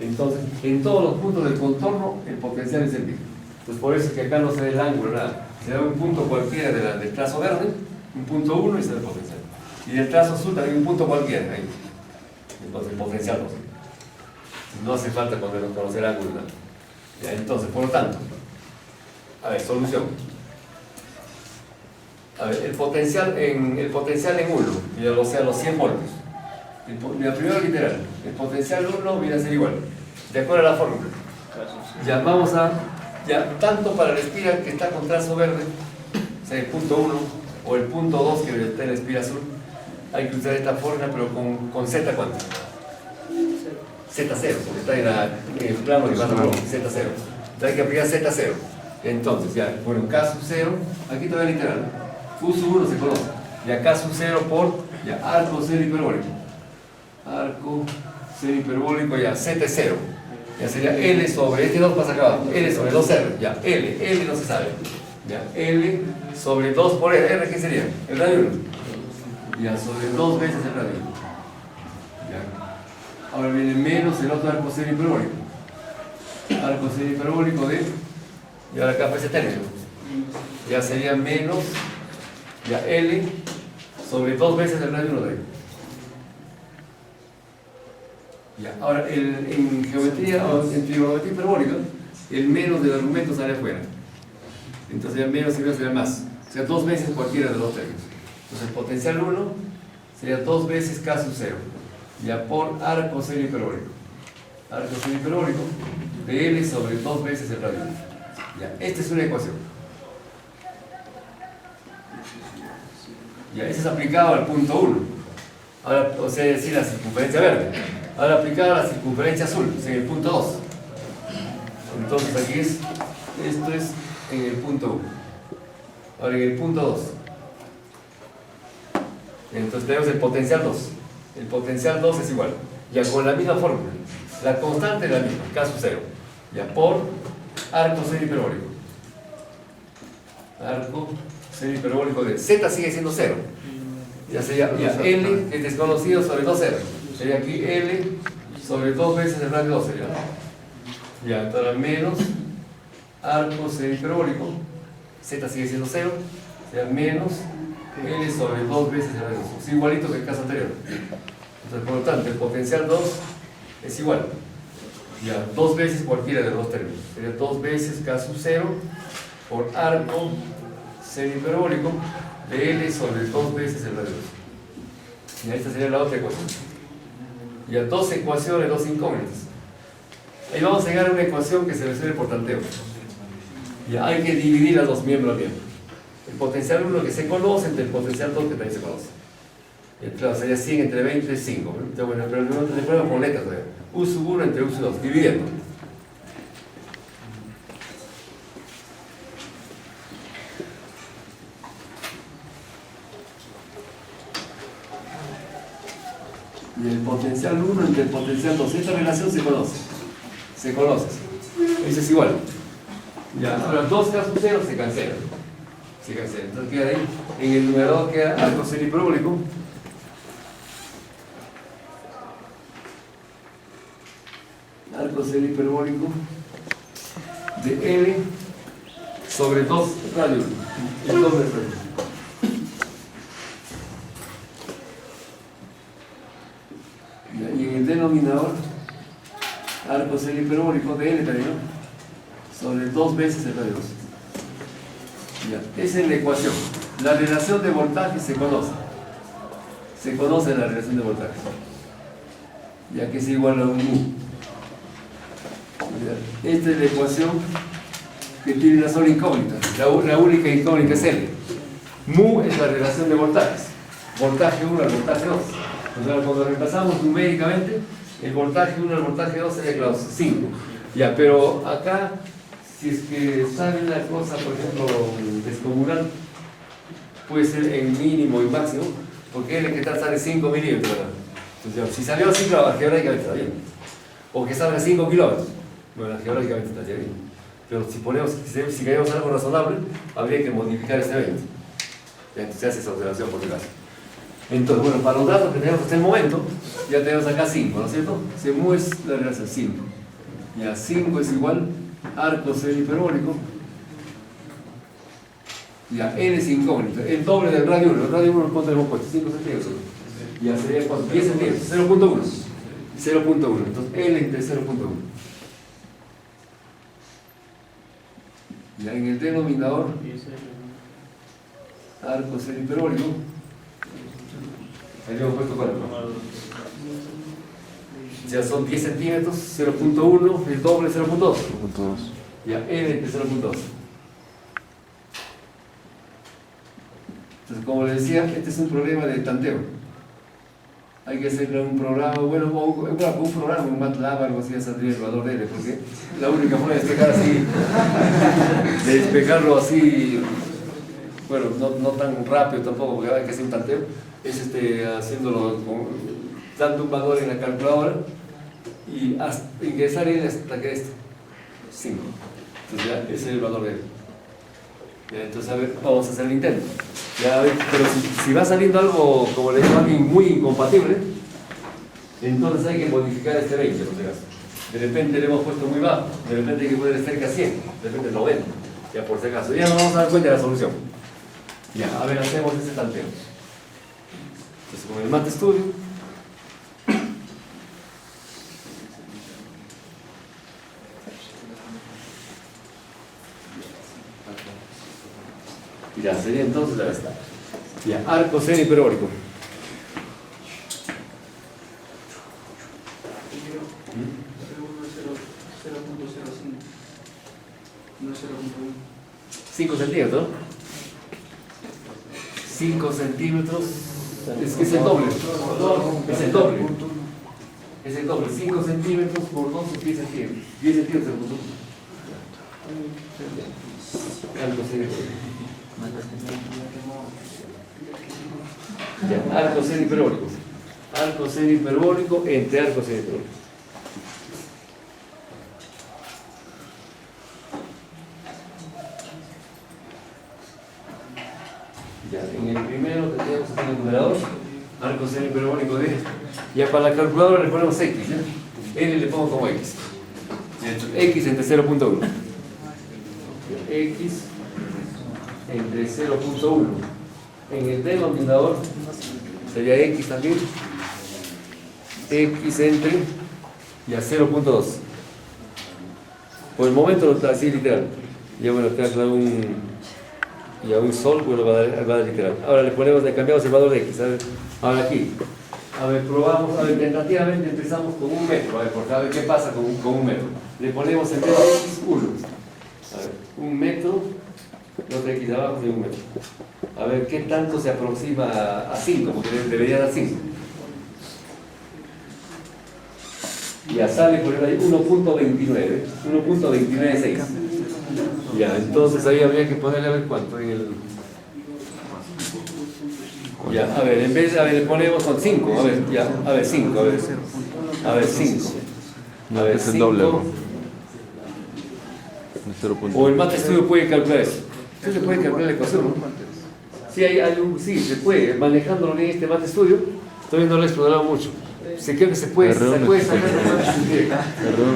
Entonces, en todos los puntos del contorno el potencial es el mismo. Entonces, por eso es que acá no se da el ángulo, nada. Se da un punto cualquiera del trazo verde, un punto 1 y se da el potencial. Y del trazo azul también un punto cualquiera, ahí. Entonces, el potencial 2. No hace falta conocer el ángulo, nada. Ya, entonces, por lo tanto, a ver, solución. A ver, el potencial en 1, o sea, los 100 voltios. Mira, primero literal, el potencial 1 viene a ser igual, de acuerdo a la fórmula. Ya vamos a, ya tanto para la espira que está con trazo verde, o sea, el punto 1 o el punto 2 que está en la espira azul, hay que usar esta fórmula, pero con Z, ¿cuánto? Z0, porque está en el plano de Z0. Entonces hay que aplicar Z0. Entonces, ya, bueno, K sub 0, aquí todavía literal, U sub 1 se conoce, ya K sub 0 por, ya, arco cero hiperbólico. Arco cero hiperbólico, ya, Z0. Ya sería L sobre, este 2 pasa acá abajo, L sobre 2R, ya, L no se sabe. Ya, L sobre 2 por R, ¿qué sería? El radio 1. Ya, sobre 2 veces el radio 1. Ya. Ahora viene menos el otro arco cero hiperbólico. Arco cero hiperbólico de, y ahora acá pues ese término. Ya sería menos, ya, L sobre 2 veces el radio 1 de ahí. Ya, ahora, en geometría, en trigonometría hiperbólica, el menos del argumento sale afuera. Entonces ya menos y menos sería más. O sea, 2 veces cualquiera de los dos términos. Entonces el potencial 1 sería 2 veces K sub 0. Ya por arco cero hiperbólico. Arco cero hiperbólico de L sobre 2 veces el radio. Ya, esta es una ecuación. Ya, esta es aplicada al punto 1. Ahora, o sea, decir la circunferencia verde. Ahora aplicada a la circunferencia azul, en el punto 2. Entonces aquí esto es en el punto 1. Ahora en el punto 2. Entonces tenemos el potencial 2. El potencial 2 es igual. Ya con la misma fórmula. La constante es la misma, K sub 0. Ya por arco cero hiperbólico. Arco cero hiperbólico de Z sigue siendo 0. Ya sería ya L, que es desconocido, sobre 2R. Sería aquí L sobre 2 veces el radio 2 sería. Ya, entonces menos arco cero hiperbólico, Z sigue siendo 0, sería menos L sobre 2 veces el radio 2. Es igualito que el caso anterior. Entonces, por lo tanto, el potencial 2 es igual. Ya, 2 veces cualquiera de los dos términos. Sería 2 veces K sub 0 por arco cero hiperbólico de L sobre 2 veces el radio 2. Y esta sería la otra ecuación. Ya, 2 ecuaciones, 2 incógnitas. Ahí vamos a llegar a una ecuación que se resuelve por tanteo. Ya, hay que dividir a los miembros bien. El potencial 1 que se conoce entre el potencial 2 que también se conoce. Entonces sería 100 entre 20 es 5. Entonces, bueno, pero no te pruebo con letras. U sub 1 entre U sub 2, dividiendo. Y el potencial 1 entre el potencial 2. Esta relación se conoce. Se conoce. Eso es igual. Ya, ahora 2K sub 0 se cancela. Se cancela. Entonces queda ahí. En el numerador queda arco cero hiperbólico. Arco cero hiperbólico de L sobre 2 radio 1. El doble radio. Y en el denominador, arco cero hiperbólico de L también, ¿no? Sobre 2 veces el radio 2. Ya, esa es la ecuación. La relación de voltaje se conoce. Se conoce la relación de voltaje. Ya que es igual a un mu. Esta es la ecuación que tiene una sola incógnita. La única incógnita es L. Mu es la relación de voltajes. Voltaje 1 al voltaje 2. O sea, cuando reemplazamos numéricamente, el voltaje 1 al voltaje 2 sería claro, 5. Ya, pero acá, si es que sale una cosa, por ejemplo, descomunal, puede ser en mínimo y máximo, porque L que tal sale 5 milímetros, ¿verdad? Entonces, ya, si salió así, claro, geográficamente está bien. O que salga 5 kilómetros, bueno, geográficamente está bien. Pero si ponemos, si queremos algo razonable, habría que modificar este evento. Ya, entonces se hace esa observación por si acaso. Entonces, bueno, para los datos que tenemos hasta el momento, ya tenemos acá 5, ¿no es cierto? Se muestra la relación 5. Ya, 5 es igual arco semihiperbólico. Ya, N es incógnito, el doble del radio 1. El radio 1, ¿cuánto le hemos puesto? 5 centímetros. Ya sería 10 centímetros, 0.1. 0.1, entonces L entre 0.1. Ya en el denominador, arco semihiperbólico, ahí le hemos puesto 4. Ya son 10 centímetros, 0.1, el doble 0.2. Ya, N entre 0.2. Entonces, como les decía, este es un problema de tanteo. Hay que hacerle un programa, bueno, un programa, un MATLAB, algo así, a saldría el valor de L, porque la única forma de despejar así, de despejarlo así, bueno, no tan rápido tampoco, porque hay que hacer un tanteo, es haciéndolo, dando un valor en la calculadora y hasta ingresar L hasta que esto, 5. Entonces ya, ese es el valor de L. Ya, entonces, a ver, vamos a hacer el intento. Ya, pero si va saliendo algo, como le digo, alguien muy incompatible, entonces hay que modificar este 20, por si acaso. De repente le hemos puesto muy bajo, de repente hay que poner cerca a 100, de repente 90, ya por si acaso. Ya nos vamos a dar cuenta de la solución. Ya, a ver, hacemos ese tanteo. Entonces, con el MATStudio, ya sería entonces la está. Ya, arco semihiperbólico. No es 0.1. 5 centímetros. 5 centímetros. Es que es el doble. Es el doble. Es el doble. 5 centímetros por 2 es 10 centímetros. 10 centímetros por 2. Arco semihiperbólico. Ya, arco semihiperbólico. Arco semihiperbólico entre arco semihiperbólico. Ya, en el primero tendríamos aquí el numerador, arco semihiperbólico de. Ya para la calculadora le ponemos X, ¿ya? N le pongo como X. X entre 0.1. X entre 0.1. En el denominador sería X también. X entre y a 0.2. Por el momento está así literal. Ya bueno, te claro y a un sol, bueno, va a dar literal. Ahora le ponemos, le cambiamos el valor de X. A ver, ahora aquí. A ver, probamos, a ver, tentativamente empezamos con 1 metro. A ver, porque a ver qué pasa con 1 metro. Le ponemos en vez de X 1. A ver, 1 metro, los de X de abajo de 1 metro. A ver qué tanto se aproxima a 5, porque debería dar 5. Ya sale por ahí 1.29, 1.296. Ya, entonces ahí habría que ponerle a ver cuánto en el. Ya, a ver, en vez de, a ver, le ponemos con 5, a ver, ya, a ver, 5, a ver. A ver, 5. A ver, Es el doble. 5. O el MATStudio puede calcular eso. Sí se puede calcular la ecuación, ¿no? Sí, sí, se puede, manejándolo bien este MATStudio, todavía no lo he explorado mucho. Se creo que se puede sacar el MATStudio.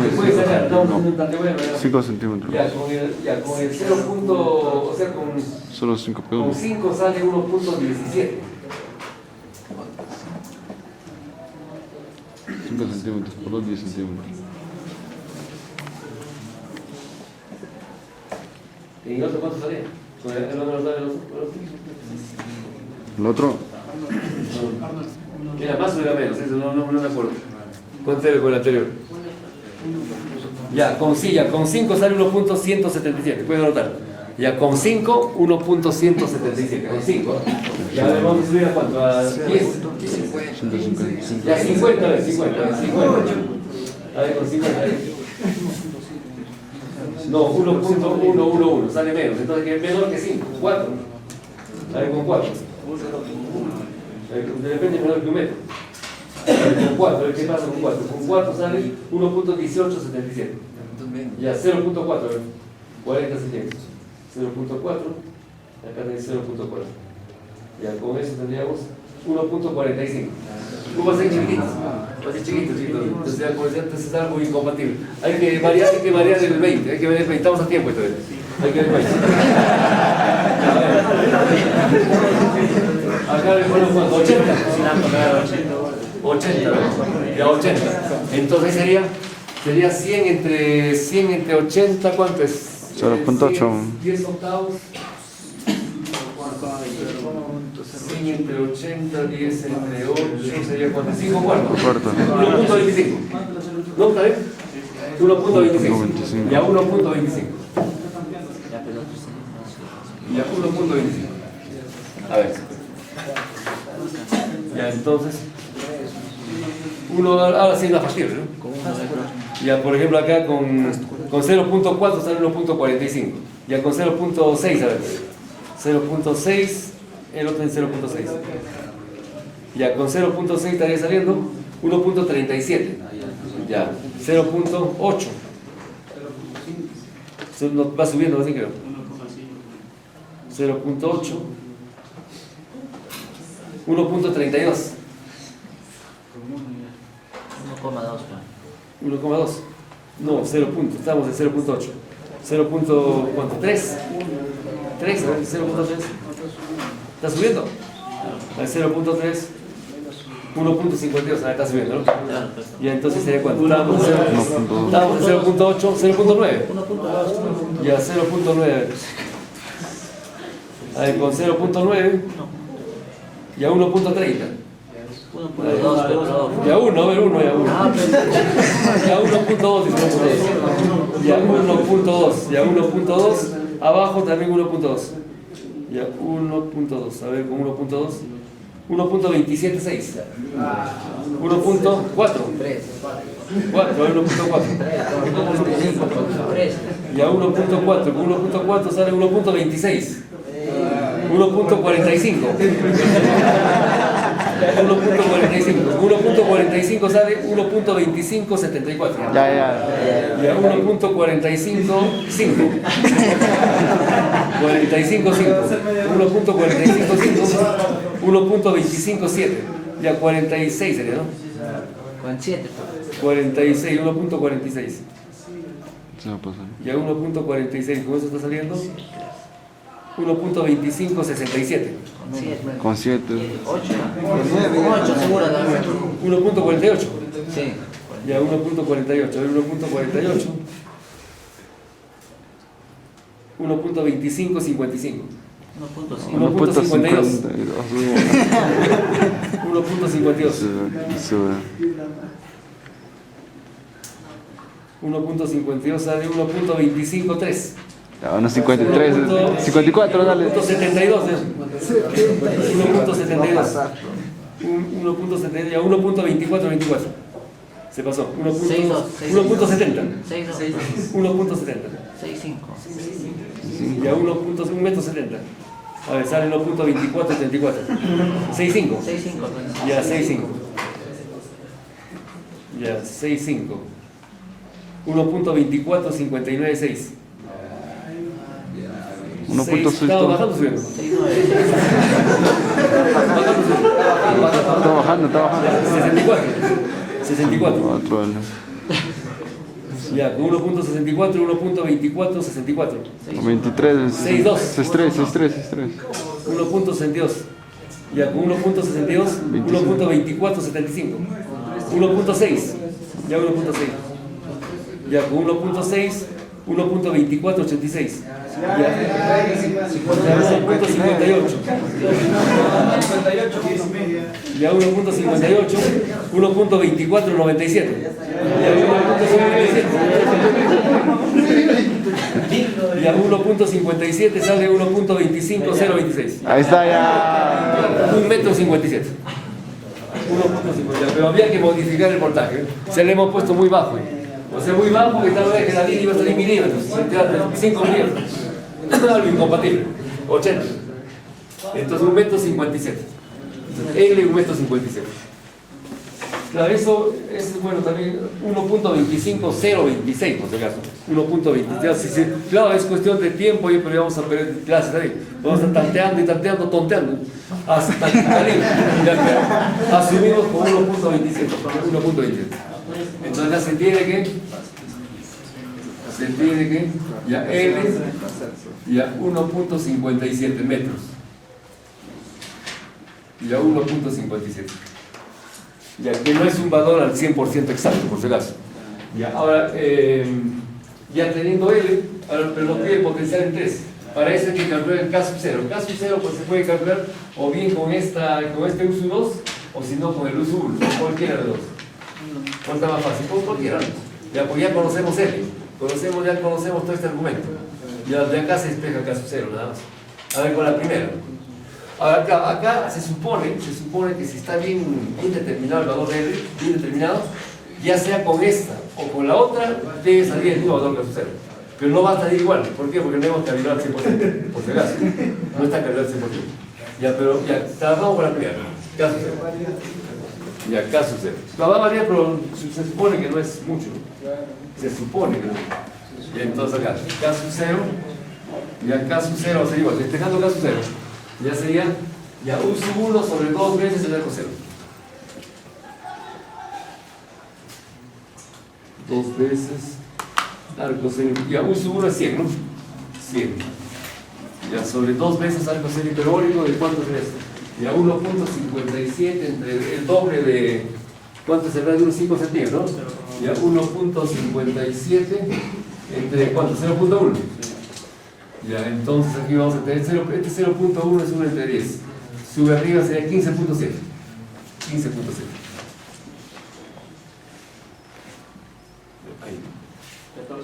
Se puede sacar, estamos haciendo un tanteo bueno. 5 centímetros. Ya con el 0. O sea, Solo 5 con 5 sale 1.17. 5 centímetros por los 10 centímetros. ¿Y el otro cuánto salía? ¿Con el otro no sale el otro? El otro, ¿Era más o era menos? Eso no me acuerdo. ¿Cuánto era con el anterior? Ya, con 5 sale 1.177, puedes anotar. Ya, con 5, 1.177. Con 5. Ya, vamos a subir a cuánto, a 10. 150. Ya, 50, a ver, 50. A ver, con 50. No, 1.111, sale menos. Entonces, que es menor que 5, 4. A ver, con 4. Depende menor que un metro. Con 4, ¿qué pasa con 4? Con 4 sale 1.1877. Ya 0.4, 40 centímetros. 0.4, acá tenéis 0.4. Ya con eso tendríamos 1.45. Va a ser chiquitito, va a ser chiquito. Entonces, ya, entonces es algo incompatible. Hay que variar el 20, hay que ver el 20, estamos a tiempo entonces. Hay que ver el 20. Acá le ponemos 80. 80, ya 80. Entonces sería 100 entre 80, ¿cuánto es? 0.8. 10 octavos. 100 entre 80, 10 entre 8, sería ¿cuánto? 5 cuartos. 1.25. ¿No? ¿Está bien? 1.25. Ya 1.25. Ya 1.25. A ver. Ya entonces. Ahora sí es más factible, ¿no? Ya por ejemplo acá con 0.4 sale 1.45. Ya con 0.6, a ver. 0.6, el otro en 0.6. Ya con 0.6 estaría saliendo 1.37. Ya, 0.8. Va subiendo, así creo. 0.8. 1.32. 1,2. No, 0 puntos, estamos en 0.8. 0.3. 3, a ver, 0.3. ¿Está subiendo? Al 0.3. 1.52, ahora está subiendo, ¿no? Y entonces sería cuánto? Estábamos en 0.8, 0.9. Ya, 0.9. A ver, con 0.9. Ya 1.30. Ya 1, a ver, 1, ya 1. Ya 1.2, ya 1.2, ya 1.2. Abajo también 1.2. Ya 1.2, a ver, con 1.2. 1.276. 1.4. 4, a ver, 1.4. Ya 1.4, con 1.4 sale 1.26. 1.45. 1.45 sale 1.2574. Ya. Ya 1.45, 5. 45, 5. 1.45, 1.257. Ya 46 sería, ¿no? 47. 46, 1.46. Se va a pasar. Ya 1.46, ¿con eso está saliendo? 1.2567. Con 7. 8 seguro. 1.48. Sí. Ya 1.48. A ver, 1.48. 1.2555. 1.52. 1.52. 1.52 sale 1.253. Ya, 1.53. 54, dale. 1.72. 1.72. 1.70, ya 1.24. Se pasó. 1.70. 1.70. 6.5. Ya 1.70. A ver, sale 1.2474. 6.5. Ya 6.5. Ya 6.5. 1.2459.6. 1.6. Estaba bajando, subiendo. Está bajando. 64. 4, dale. Ya, 1.64, 1.24, 64. 23. 6.2. 6.3. 1.62. Ya, con 1.62, 1.24, 75. 1.6. Ya 1.6. Ya, con 1.6, 1.24, 86. Ya 1.58. Ya 1.58, 1.24, 97. Ya 1.57. Ya 1.57 sale 1.25, 0.26. Ahí está ya. 1,57 metros. 1.50. Pero había que modificar el voltaje. Se le hemos puesto muy bajo. O sea, muy bajo que tal vez que la línea iba a salir milímetros, 5 milímetros. Algo incompatible. 80. Entonces 1,57 metros. Entonces, L 1,57 m. Claro, eso es bueno también 1.25026 por si acaso. 1.20. Claro, es cuestión de tiempo, pero ya vamos a perder clases ahí. Vamos a estar tanteando y tanteando, tonteando. Hasta que asumimos con 1.27. Entonces ya se entiende que ya L ya 1.57 metros. Ya 1.57. Ya que no es un valor al 100% exacto, por si acaso. Ya, ahora, ya teniendo L, ahora, pero nos pide el potencial en 3. Para eso hay que calcular el K sub 0. El K sub 0 pues, se puede calcular o bien con este U sub 2 o si no con el U sub 1, cualquiera de los dos. ¿Cuál está más fácil? Con cualquiera. Ya, pues ya conocemos L, ya conocemos todo este argumento. Ya de acá se despeja K sub 0, nada más. A ver con la primera. Ahora, acá se supone que si está bien determinado el valor de L, bien determinado, ya sea con esta o con la otra, debe salir el mismo valor que sucede. Pero no va a salir igual. ¿Por qué? Porque no hemos calibrado al 100%, por si acaso. No está calibrado al 100%. Ya, pero ya, trabajamos con la primera. Caso cero. Ya, caso cero. Va a variar, pero se supone que no es mucho. Se supone que no. Y entonces acá, caso cero. Ya, caso cero va a ser igual. Despejando caso cero. Ya sería ya U sub 1 sobre 2 veces el arco cero. 2 veces arco cero. Ya U sub 1 es 100, ¿no? 100. Ya sobre 2 veces arco cero hiperbólico, ¿de cuánto es esto? Ya 1.57 entre el doble de. ¿Cuánto es el radio? 5 centímetros, ¿no? Ya 1.57 entre ¿cuánto? 0.1. Ya, entonces aquí vamos a tener 0, este 0.1 es 1 entre 10. Sube arriba sería 15.7. 15.7. Ahí. 14,5.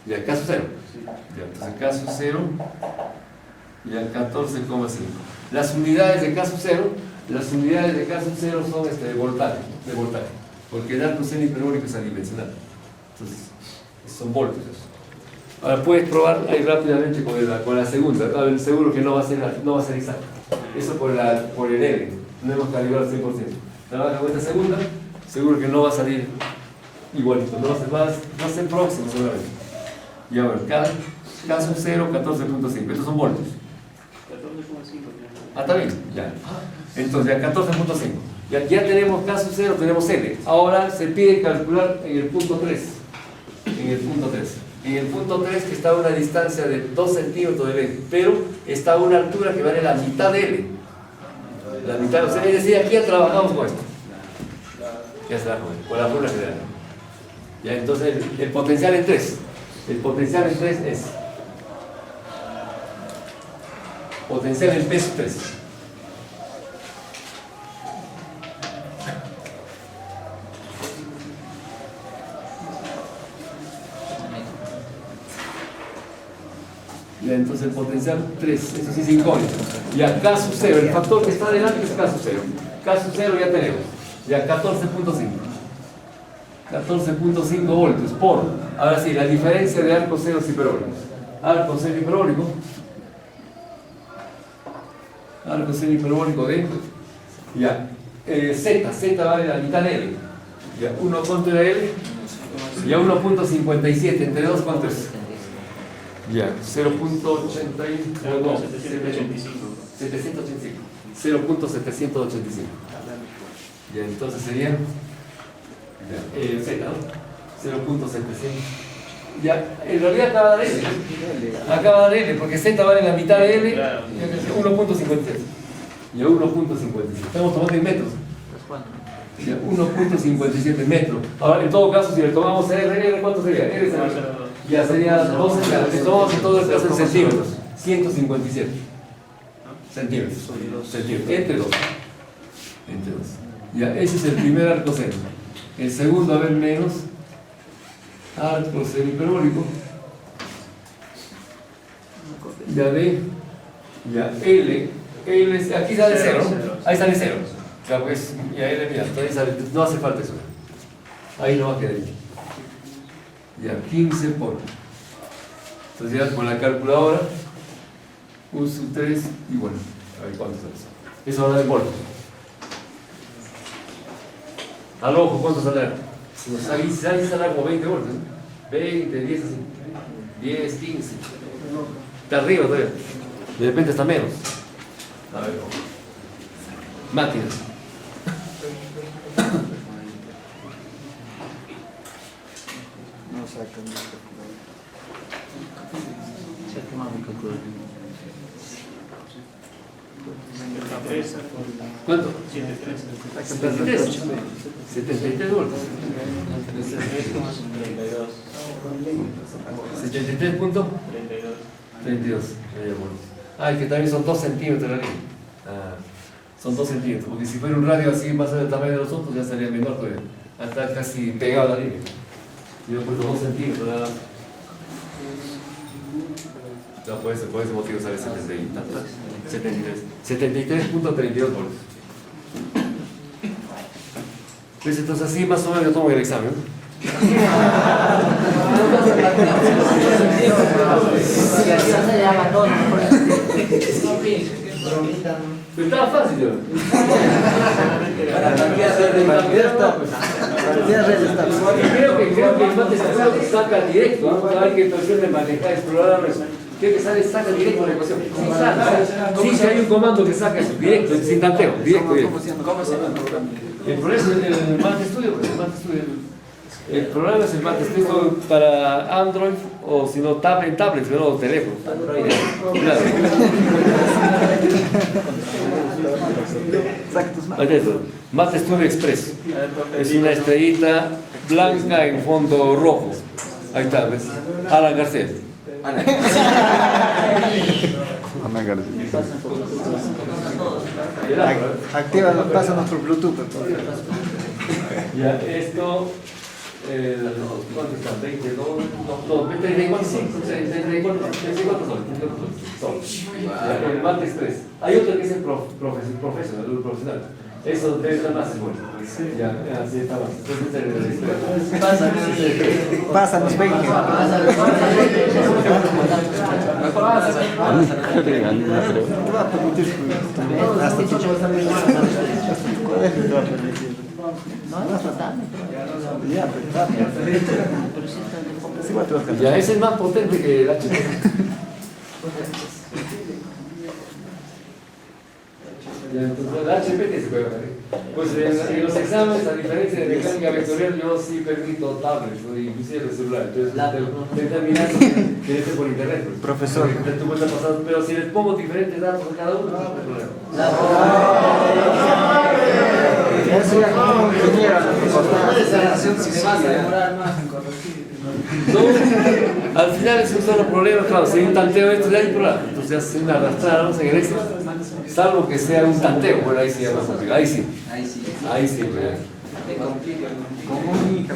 Ya, caso 0. Ya, entonces caso 0. Ya, 14,5. Las unidades de caso 0, son de voltaje. Porque el arco seno hiperbólico es adimensional. Entonces, son voltios. Ahora puedes probar ahí rápidamente con la segunda. A ver, seguro que no va a ser exacto. Eso por el L. No hemos calibrado al 100%. Trabaja con esta segunda, seguro que no va a salir igualito. No va a ser próximo seguramente. Y ahora, caso 0, 14.5. Estos son voltios. 14,5. Está bien, ya. Entonces, ya 14.5. Ya tenemos caso 0, tenemos L. Ahora se pide calcular en el punto 3. En el punto 3, que está a una distancia de 2 centímetros de L, pero está a una altura que vale la mitad de L. La mitad, o sea, es decir, aquí ya trabajamos con esto. Ya se trabaja con la fórmula general. Ya, entonces, el potencial en 3. El potencial en 3 es potencial en P sub 3. Ya, entonces el potencial 3, eso sí es incógnito. Ya, K sub 0, el factor que está adelante es K sub 0. K sub 0 ya tenemos. Ya, 14.5. 14.5 voltios por. Ahora sí, la diferencia de arcos ceros hiperbólicos. Arco cero hiperbólico. Arco cero hiperbólico de. Ya, Z vale la mitad de L. Ya, 1 contra L. Ya, 1.57 entre 2, ¿cuánto es? Ya, 0.85. 0.785. Ya, entonces sería Z, ¿no? 0.700. Ya, en realidad acaba de dar L. Acaba de dar L, porque Z vale la mitad de L. 1.57. Ya, 1.57. Estamos tomando en metros. 1.57 metros. Ahora, en todo caso, si le tomamos R, ¿cuánto sería? R sería, ya sería 12, le tomamos en todo el caso en centímetros. 157 centímetros. Entre 2. Ya, ese es el primer arco cero. El segundo, a ver, menos arco cero hiperbólico. Ya D. Ya L. Aquí sale 0. Ahí sale 0. Ya, pues, ya L, mira, ahí sale, no hace falta eso. Ahí no va a quedar. Ya, 15 por. Entonces ya con la calculadora, U sub 3 y bueno, a ver cuánto es eso. Eso va a dar voltios. Al ojo, ¿cuánto saldrá? Ahí saldrá como 20 voltios, ¿no? 20, 10 así. 10, 15. Está arriba todavía. De repente está menos. A ver. Máquinas. No sacan esto. ¿Cuánto? 73. 73 voltios. 73 puntos. 32. Ah, que también son 2 centímetros la línea. Ah, son 2 centímetros. Porque si fuera un radio así más del tamaño de los otros, ya sería menor todavía. Está casi pegado a la línea. Yo he puesto 2 centímetros nada más. No, por ese motivo sale 70 y tantos. 73. 73.32 voltios. Pues entonces así más o menos yo tomo el examen, ¿no? Pero estaba fácil, yo. Creo que el mate saca directo, ¿no? Cada vez que presione manejar, explorar, creo que saca directo la ecuación. Sí, sale. Sí, hay un comando que saca eso, directo, sin tanteo, directo. ¿Cómo se llama el programa? El programa es el Mate Studio, pues, el Mate Studio. El programa es el Mate Studio para Android o si no en tablets, pero teléfono. Android. Claro. Ahí está eso. Mate Studio Express. Es una estrellita blanca en fondo rojo. Ahí está, ¿ves? Alan García. Ana García. Activa, pasa nuestro Bluetooth. Ya, esto, ¿cuánto está? 22, no, 34 soles. El Mate Express. Hay otro que es el profesional. Eso debe estar más bueno. Ya, así está más. Entonces, Pásanos 20. Te va a permitir hasta tu colegio te va a permitir. No, tratando. Ya, pero igual te vas a cantar. ya, ese es más potente que el HP. Ya, entonces, el HP se puede ver. Pues en los exámenes, a diferencia de mecánica vectorial, yo sí permito tablets, ¿no? Inclusive el celular. Entonces, determinando que esté por internet. Pues. Profesor. Tú puedes pasar, pero si les pongo diferentes datos a cada uno, no hay problema. Eso ya como ingeniero. No, al final es un solo problema, claro, si hay un tanteo de esto ya hay problema. Entonces hace una arrastrada, no se egresa. Salvo que sea un tanteo, bueno, ahí sí ya más complicado. Ahí sí. Ahí sí, pues. Como un hija.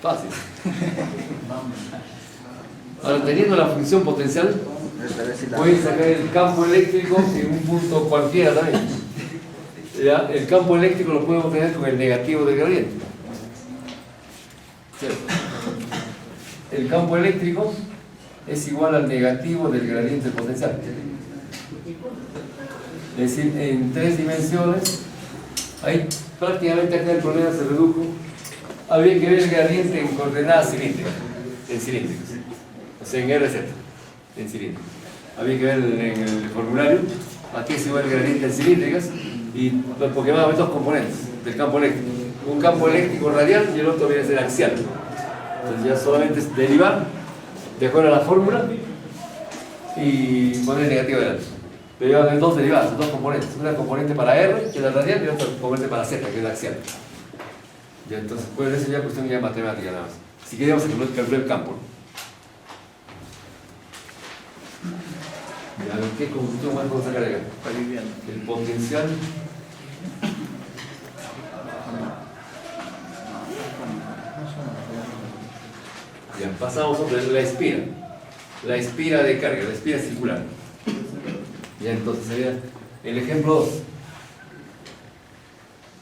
Fácil. Ahora, teniendo la función potencial, puedes sacar el campo eléctrico en un punto cualquiera también. ¿Ya? El campo eléctrico lo podemos tener con el negativo del gradiente. ¿Cierto? El campo eléctrico es igual al negativo del gradiente potencial. Es decir, en 3 dimensiones, ahí prácticamente acá el problema se redujo. Habría que ver el gradiente en coordenadas cilíndricas, o sea, en RZ, en cilíndricas. Habría que ver en el formulario, aquí es igual el gradiente en cilíndricas, porque van a haber 2 componentes del campo eléctrico. Un campo eléctrico radial y el otro viene a ser axial. Entonces ya solamente es derivar, de acuerdo a la fórmula, y poner el negativo delante. Pero ya van a haber 2 derivadas, 2 componentes. Una componente para R, que es la radial, y otra componente para Z, que es la axial. Ya, entonces, pues eso ya es cuestión ya matemática nada más. Si queríamos calcular el campo, ¿no? Ya, a ver, ¿qué conclusión más podemos sacar de acá? El potencial. Ya, pasamos a la espira. La espira de carga, la espira circular. Ya, entonces sería el ejemplo 2.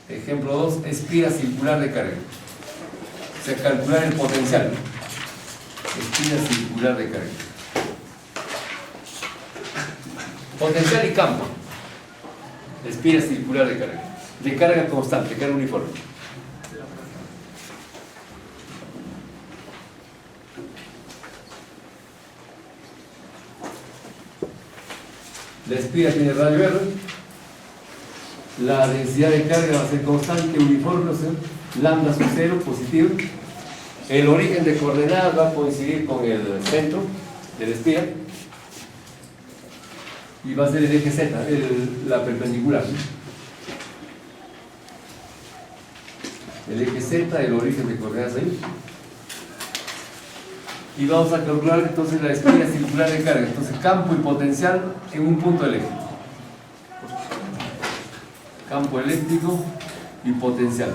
Ejemplo 2, espira circular de carga. O sea, calcular el potencial. Espira circular de carga. Potencial y campo. Espira circular de carga. De carga constante, carga uniforme. La espira tiene radio R. La densidad de carga va a ser constante, uniforme, o sea, lambda sub 0, positivo. El origen de coordenadas va a coincidir con el centro de la espira. Y va a ser el eje Z, la perpendicular. El eje Z, el origen de coordenadas ahí. Y vamos a calcular entonces la espira circular de carga. Entonces campo y potencial en un punto del eje. Campo eléctrico y potencial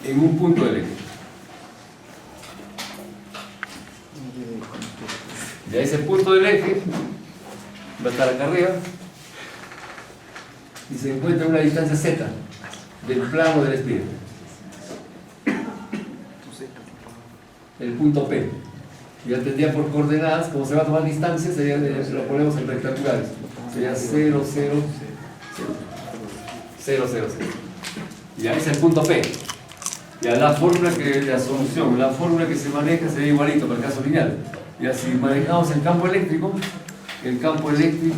en un punto del eje. Ya ese punto del eje va a estar acá arriba y se encuentra en una distancia Z del plano del espira. El punto P. Ya tendría por coordenadas, como se va a tomar distancia, sería, lo ponemos en rectangulares. Sería 0, 0, 0, 0, 0, 0. Ya es el punto P. Ya la fórmula que la solución, la fórmula que se maneja sería igualito para el caso lineal. Ya si manejamos el campo eléctrico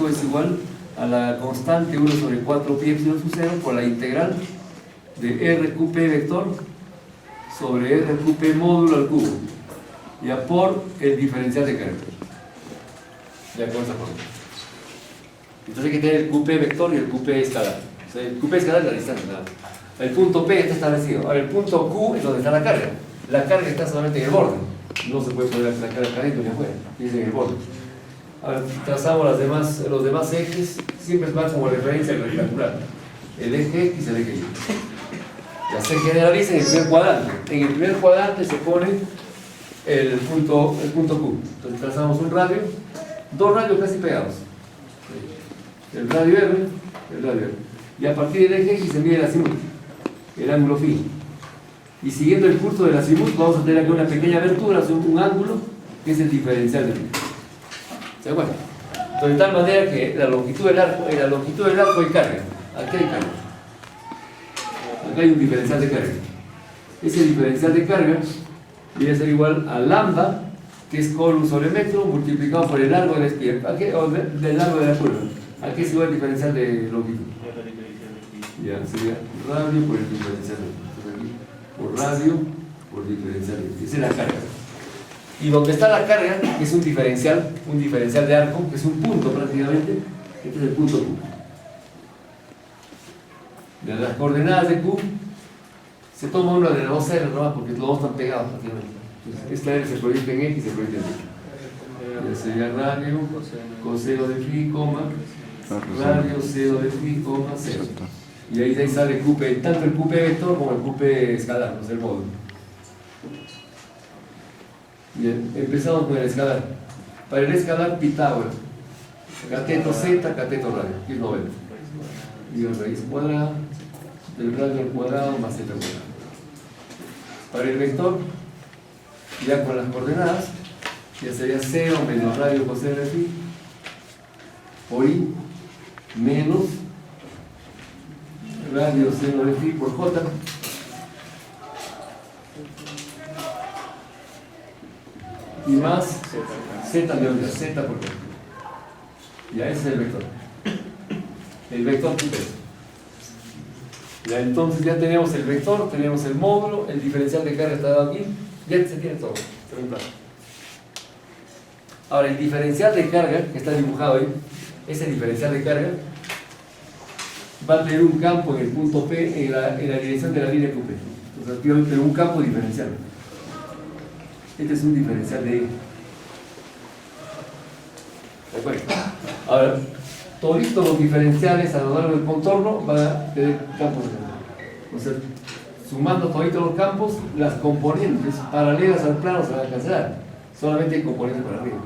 es igual a la constante 1 sobre 4 pi epsilon sub 0 por la integral de RQP vector sobre RQP módulo al cubo. Ya por el diferencial de carga. Ya con esa fórmula. Entonces hay que tener el QP vector y el QP escalar. O sea, el QP escalar es la distancia, nada. El punto P está establecido. Ahora el punto Q es donde está la carga. La carga está solamente en el borde. No se puede poner la carga acá adentro ni afuera. Es en el borde. Ahora trazamos los demás ejes. Siempre van como referencia al rectangular. El eje X y el eje Y. Ya se generaliza en el primer cuadrante. En el primer cuadrante se pone el punto Q. Entonces trazamos un radio. Dos radios casi pegados. El radio R, el radio R. Y a partir del eje X se mide el azimut, el ángulo phi. Y siguiendo el curso del azimut vamos a tener aquí una pequeña abertura, o sea, un ángulo que es el diferencial del ángulo. ¿Se acuerdan? Entonces de tal manera que la longitud del arco hay carga. Aquí hay carga. Acá hay un diferencial de carga. Ese diferencial de carga viene a ser igual a lambda, que es coulomb sobre metro, multiplicado por el largo de la espira, o del largo de la curva. Aquí es igual el diferencial de longitud. Ya, sería radio por el diferencial de longitud. Entonces aquí, por radio por diferencial de longitud. Esa es la carga. Y donde está la carga, que es un diferencial de arco, que es un punto prácticamente, este es el punto Q. De las coordenadas de Q, se toma una de los ceros nomás porque los dos están pegados prácticamente. Entonces, esta R se proyecta en X y se proyecta en Y. Ya sería radio, coseno de phi, radio, cero de phi, 0. Y ahí sale QP, tanto el QP vector como el QP escalar, no es el módulo. Bien, empezamos con el escalar. Para el escalar, Pitágoras. Cateto Z, cateto radio, que es 90. Y la raíz cuadrada del radio al cuadrado más z cuadrado. Para el vector, ya con las coordenadas, ya sería 0 menos radio coseno de phi por I menos radio seno de phi por J y más z de onda, z por J. Ya ese es el vector. El vector QP. Ya entonces ya tenemos el vector, tenemos el módulo, el diferencial de carga está dado aquí, ya se tiene todo, se reemplaza. Ahora el diferencial de carga, que está dibujado ahí, ese diferencial de carga va a tener un campo en el punto P en la dirección de la línea QP. Entonces aquí va a tener un campo diferencial. Este es un diferencial de I. ¿De acuerdo? Ahora, todos los diferenciales a lo largo del contorno van a tener campos de. O sea, sumando todos los campos, las componentes paralelas al plano se van a cancelar. Solamente hay componentes para arriba.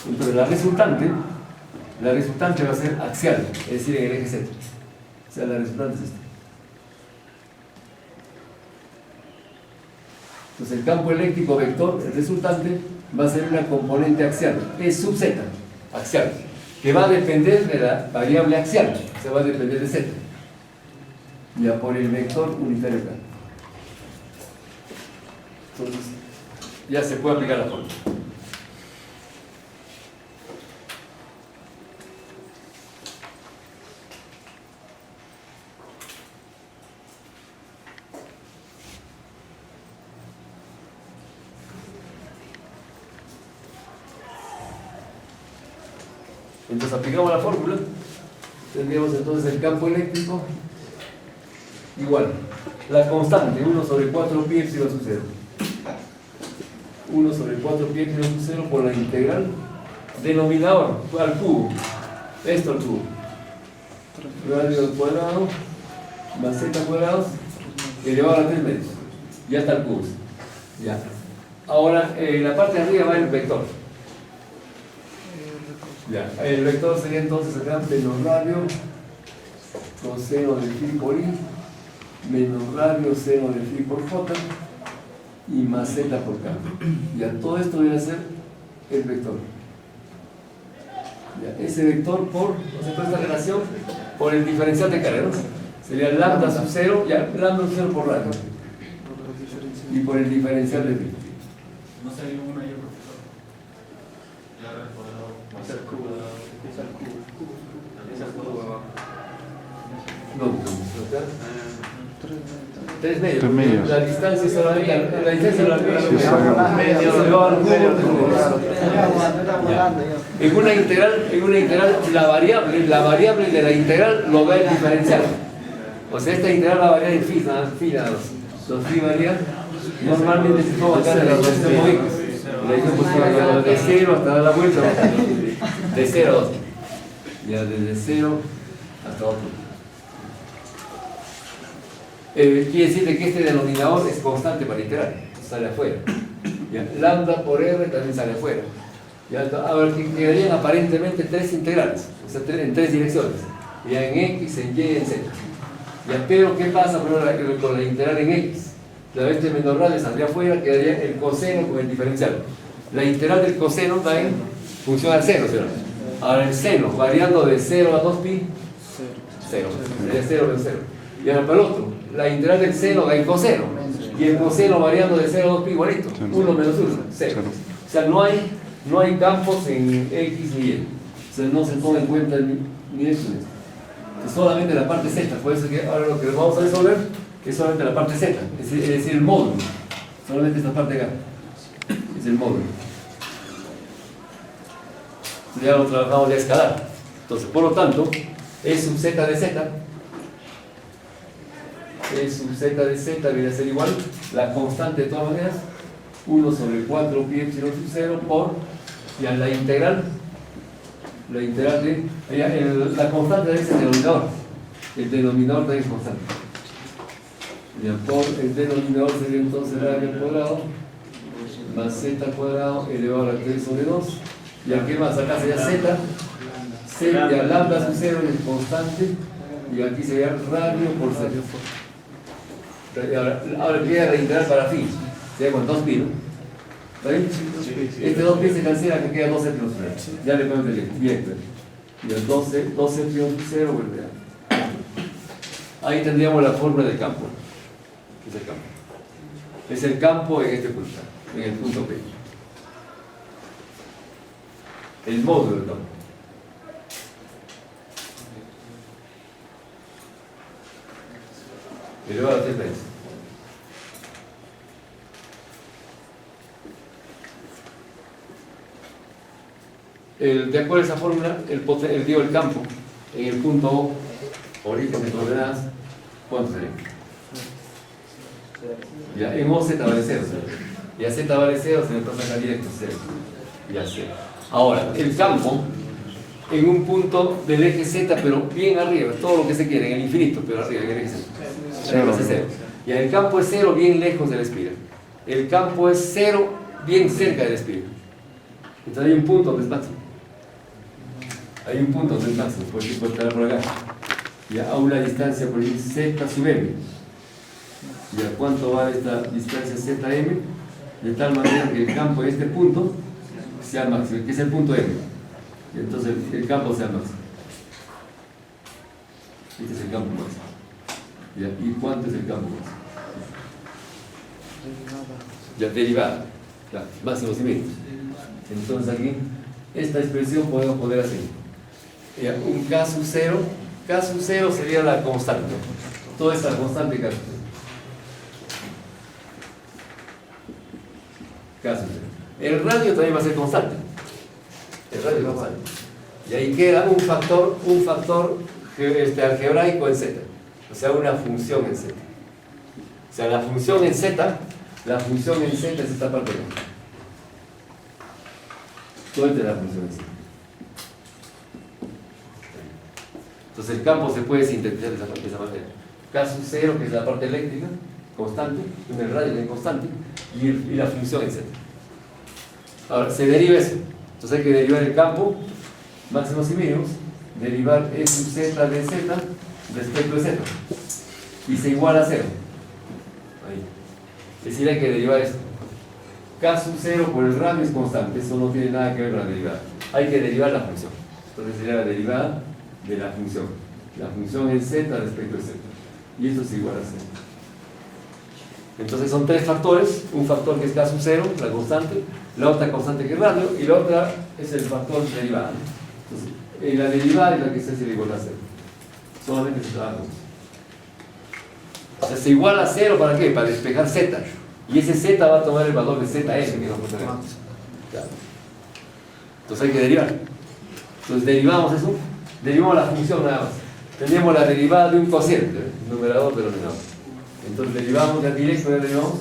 Entonces la resultante va a ser axial, es decir, en el eje Z. O sea, la resultante es esta. Entonces el campo eléctrico vector, el resultante, va a ser una componente axial, es sub z, axial, que va a depender de la variable axial, o sea, va a depender de z. Ya por el vector unitario acá. Entonces, ya se puede aplicar la fórmula. Entonces aplicamos la fórmula, tendríamos entonces el campo eléctrico igual, la constante, 1 sobre 4 pi epsilon sub 0. 1 sobre 4 pi epsilon sub 0 por la integral, denominador al cubo, esto al cubo, radio al cuadrado, más z cuadrado, elevado a 3 medios, ya está el cubo. Ya. Ahora, en la parte de arriba va el vector. Ya, el vector sería entonces acá menos radio coseno de phi por i menos radio seno de phi por j y más z por k. Ya, todo esto viene a ser el vector. Ya, ese vector por, o sea, toda esta relación por el diferencial de carga, ¿no? Sería lambda sub 0, ya, lambda sub 0 por radio y por el diferencial de phi. No sería una y otro, profesor. Ya recordado. Es al cubo. Es al cubo. Es al cubo. No, 3 medios. 3 medios. La distancia es solamente la distancia la Sí, salga. en una integral la variable de la integral lo va a diferencial. O sea, esta integral va a variar en phi, nada más. Los phi varían normalmente se toma acá en la distancia móvica. La distancia positiva de 0 hasta dar la vuelta, de 0 a 2. Ya desde 0 hasta 2. Quiere decir que este denominador es constante para integrar, sale afuera. ¿Ya? Lambda por R también sale afuera. ¿Ya? Ahora quedarían aparentemente 3 integrales, o sea, en 3 direcciones. Ya en X, en Y, en Z. ¿Ya? Pero ¿qué pasa con la integral en X? La vez de menor radio saldría afuera, quedaría el coseno con el diferencial. La integral del coseno también funciona al seno, ¿cierto? Ahora el seno, variando de 0 a 2pi, 0. Sería 0 menos 0. Y ahora para el otro, la integral del seno da el coseno. Y el coseno variando de 0 a 2pi igualito. 1 menos 1, 0. O sea, no hay campos en X ni Y. O sea, no se toma en cuenta ni esto ni esto. Es solamente la parte Z. Por eso que ahora lo que vamos a resolver es solamente la parte Z. Es decir, el módulo. Solamente esta parte de acá. Es el módulo. Ya lo trabajamos de escalar. Entonces, por lo tanto, es sub z de z. Es sub z de z viene a ser igual, la constante de todas maneras, 1 sobre 4 pi epsilon sub 0 por, ya la integral de, la constante es el denominador. El denominador también es constante. Ya por el denominador sería entonces radio al cuadrado más z cuadrado elevado a la 3 sobre 2. Y aquí más acá sería z, ya lambda sub 0 es constante, y aquí sería radio por z. Ahora queda la integral para phi, sería con 2pi, ¿no? ¿Está bien? Este 2pi se cancela, que queda 2 epsilon sub 0. Ya le ponemos el directo. Y el 2 epsilon sub 0 vuelve a. Ahí tendríamos la fórmula del campo. ¿Qué es el campo? Es el campo en este punto, en el punto P. El módulo del campo. Elevado a 3 veces. De acuerdo a esa fórmula, el campo en el punto O, origen de coordenadas, ¿cuánto sería? Ya, en O Z vale 0. Ya Z vale 0, se me pasa acá directo 0. Ya 0. Ahora, el campo en un punto del eje Z, pero bien arriba, todo lo que se quiere, en el infinito, pero arriba, en el eje Z. 0. Y el campo es 0 bien lejos de la espiral. El campo es 0 bien cerca de la espiral. Entonces hay un punto donde es máximo. Hay un punto donde es máximo, por ejemplo, estará por acá. ya a una distancia por ejemplo z sub m. Ya, ¿cuánto va esta distancia zm? De tal manera que el campo en este punto sea máximo, que es el punto m. Y entonces el campo sea máximo. Este es el campo máximo. Ya, ¿y cuánto es el campo máximo? Ya, derivada. Ya, máximos y mínimos. Entonces aquí, esta expresión podemos poner así. Ya, un K sub 0. K sub 0 sería la constante. Toda esta constante K sub 0. K sub 0. El radio también va a ser constante. El radio es constante. Y ahí queda un factor algebraico en Z. O sea, una función en Z. O sea, la función en Z es esta parte de acá. Todo esto es la función en Z. Entonces el campo se puede sintetizar de esa manera. K sub 0, que es la parte eléctrica, constante, en el radio es constante, y la función en Z. Ahora, se deriva eso. Entonces hay que derivar el campo, máximos y mínimos, derivar E sub Z de Z respecto de Z. Y se iguala a 0. Ahí. Es decir, hay que derivar esto. K sub 0 por el radio es constante, eso no tiene nada que ver con la derivada. Hay que derivar la función. Entonces sería la derivada de la función. La función en Z respecto de Z. Y esto es igual a 0. Entonces son tres factores. Un factor que es K sub 0, la constante. La otra constante que es radio. Y la otra es el factor derivada. Entonces, la derivada es la que se hace igual a 0. Solamente se trabaja con eso. O sea, se iguala a 0 ¿para qué? Para despejar Z. Y ese Z va a tomar el valor de ZS que nos tenemos. Entonces hay que derivar. Entonces derivamos eso. Derivamos la función nada más. Tenemos la derivada de un cociente, numerador, denominador. Entonces derivamos ya directo, ya derivamos.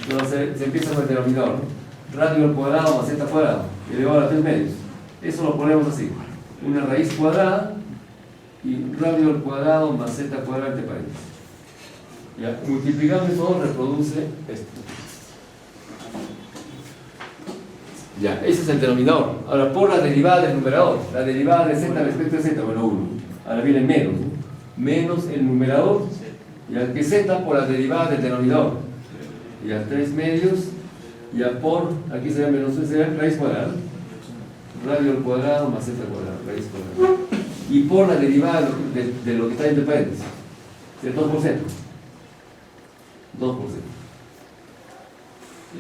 Entonces se empieza con el denominador, ¿no? Radio al cuadrado más Z cuadrado, elevado a 3 medios. Eso lo ponemos así. Una raíz cuadrada y radio al cuadrado más Z cuadrado entre paréntesis. Ya, multiplicando eso reproduce esto. Ya, ese es el denominador. Ahora, por la derivada del numerador, la derivada de Z respecto de Z, bueno, 1. Ahora viene menos, ¿no? Menos el numerador, ya que Z por la derivada del denominador. Ya, 3 medios, ya por, aquí sería menos 1, sería raíz cuadrada. Radio al cuadrado más Z cuadrado, raíz cuadrada. Y por la derivada de lo que está entre paréntesis, de 2%. 2%.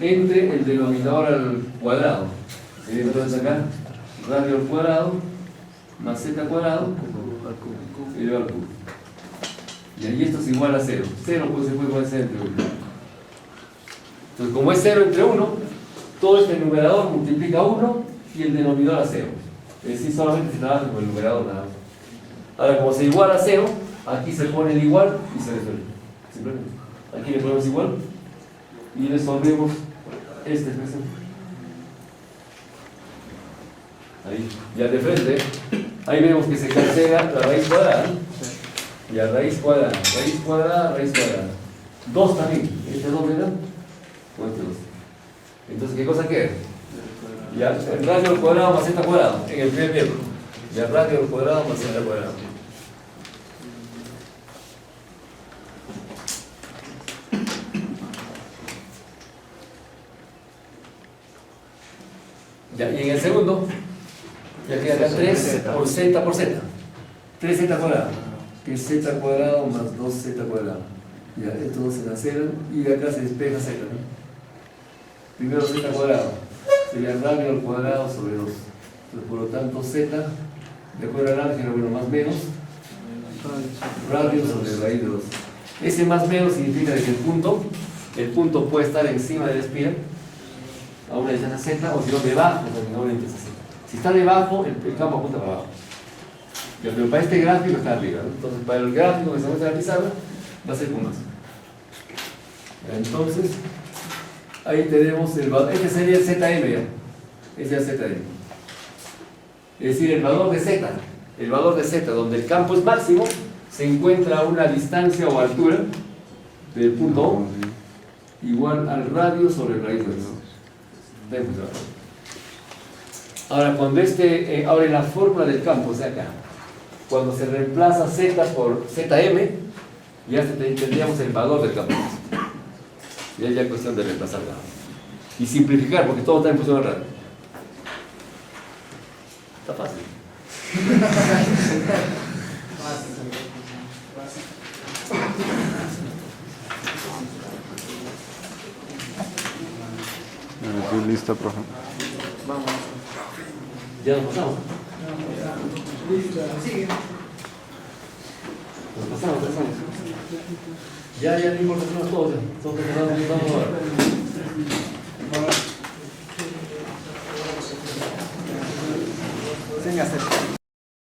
Entre el denominador al cuadrado. Entonces acá, radio al cuadrado más Z cuadrado elevado al cubo. Y ahí esto es igual a 0. 0 pues se puede ser entre 1. Entonces, como es 0 entre 1, todo este numerador multiplica 1 y el denominador a 0. Es decir, solamente se trabaja con el numerador nada más. Ahora, como se iguala a 0, aquí se pone el igual y se resuelve. Simplemente. Aquí le ponemos igual y resolvemos esta expresión. Ahí, ya de frente, ahí vemos que se cancela la raíz cuadrada. Y a raíz cuadrada, raíz cuadrada, raíz cuadrada. 2 también. ¿Este 2 me da? O este 2. Entonces, ¿qué cosa queda? Ya el radio al cuadrado más Z cuadrado en el primer miembro. Ya radio al cuadrado más Z cuadrado. Ya, y en el segundo, ya queda 3 por Z por Z. 3Z cuadrado, que es Z cuadrado más 2Z cuadrado. Ya, estos dos se cancelan y de acá se despeja Z, ¿no? Primero Z cuadrado, sería radio al cuadrado sobre 2. Entonces, por lo tanto, Z, de acuerdo al álgebra, bueno, más menos, radio sobre raíz de 2. Ese más menos significa que el punto puede estar encima del espira, a una distancia Z, o si no debajo, a una distancia Z. Si está debajo, el campo apunta para abajo. Pero para este gráfico está arriba, ¿no? Entonces, para el gráfico que se muestra en la pizarra, va a ser con más. Entonces, ahí tenemos el valor, este sería el ZM ya. Este es el ZM. Es decir, el valor de Z, donde el campo es máximo, se encuentra a una distancia o altura del punto O igual al radio sobre el raíz de 2. Ahora, cuando ahora la fórmula del campo, o sea acá, cuando se reemplaza Z por ZM, ya tendríamos el valor del campo. Y es ya cuestión de reemplazarla. Y simplificar, porque todo está en función rara. Está fácil. Estoy lista, profe. Ya nos pasamos. Nos pasamos. Ya no importa, tenemos todo ya. Todos terminamos ahora.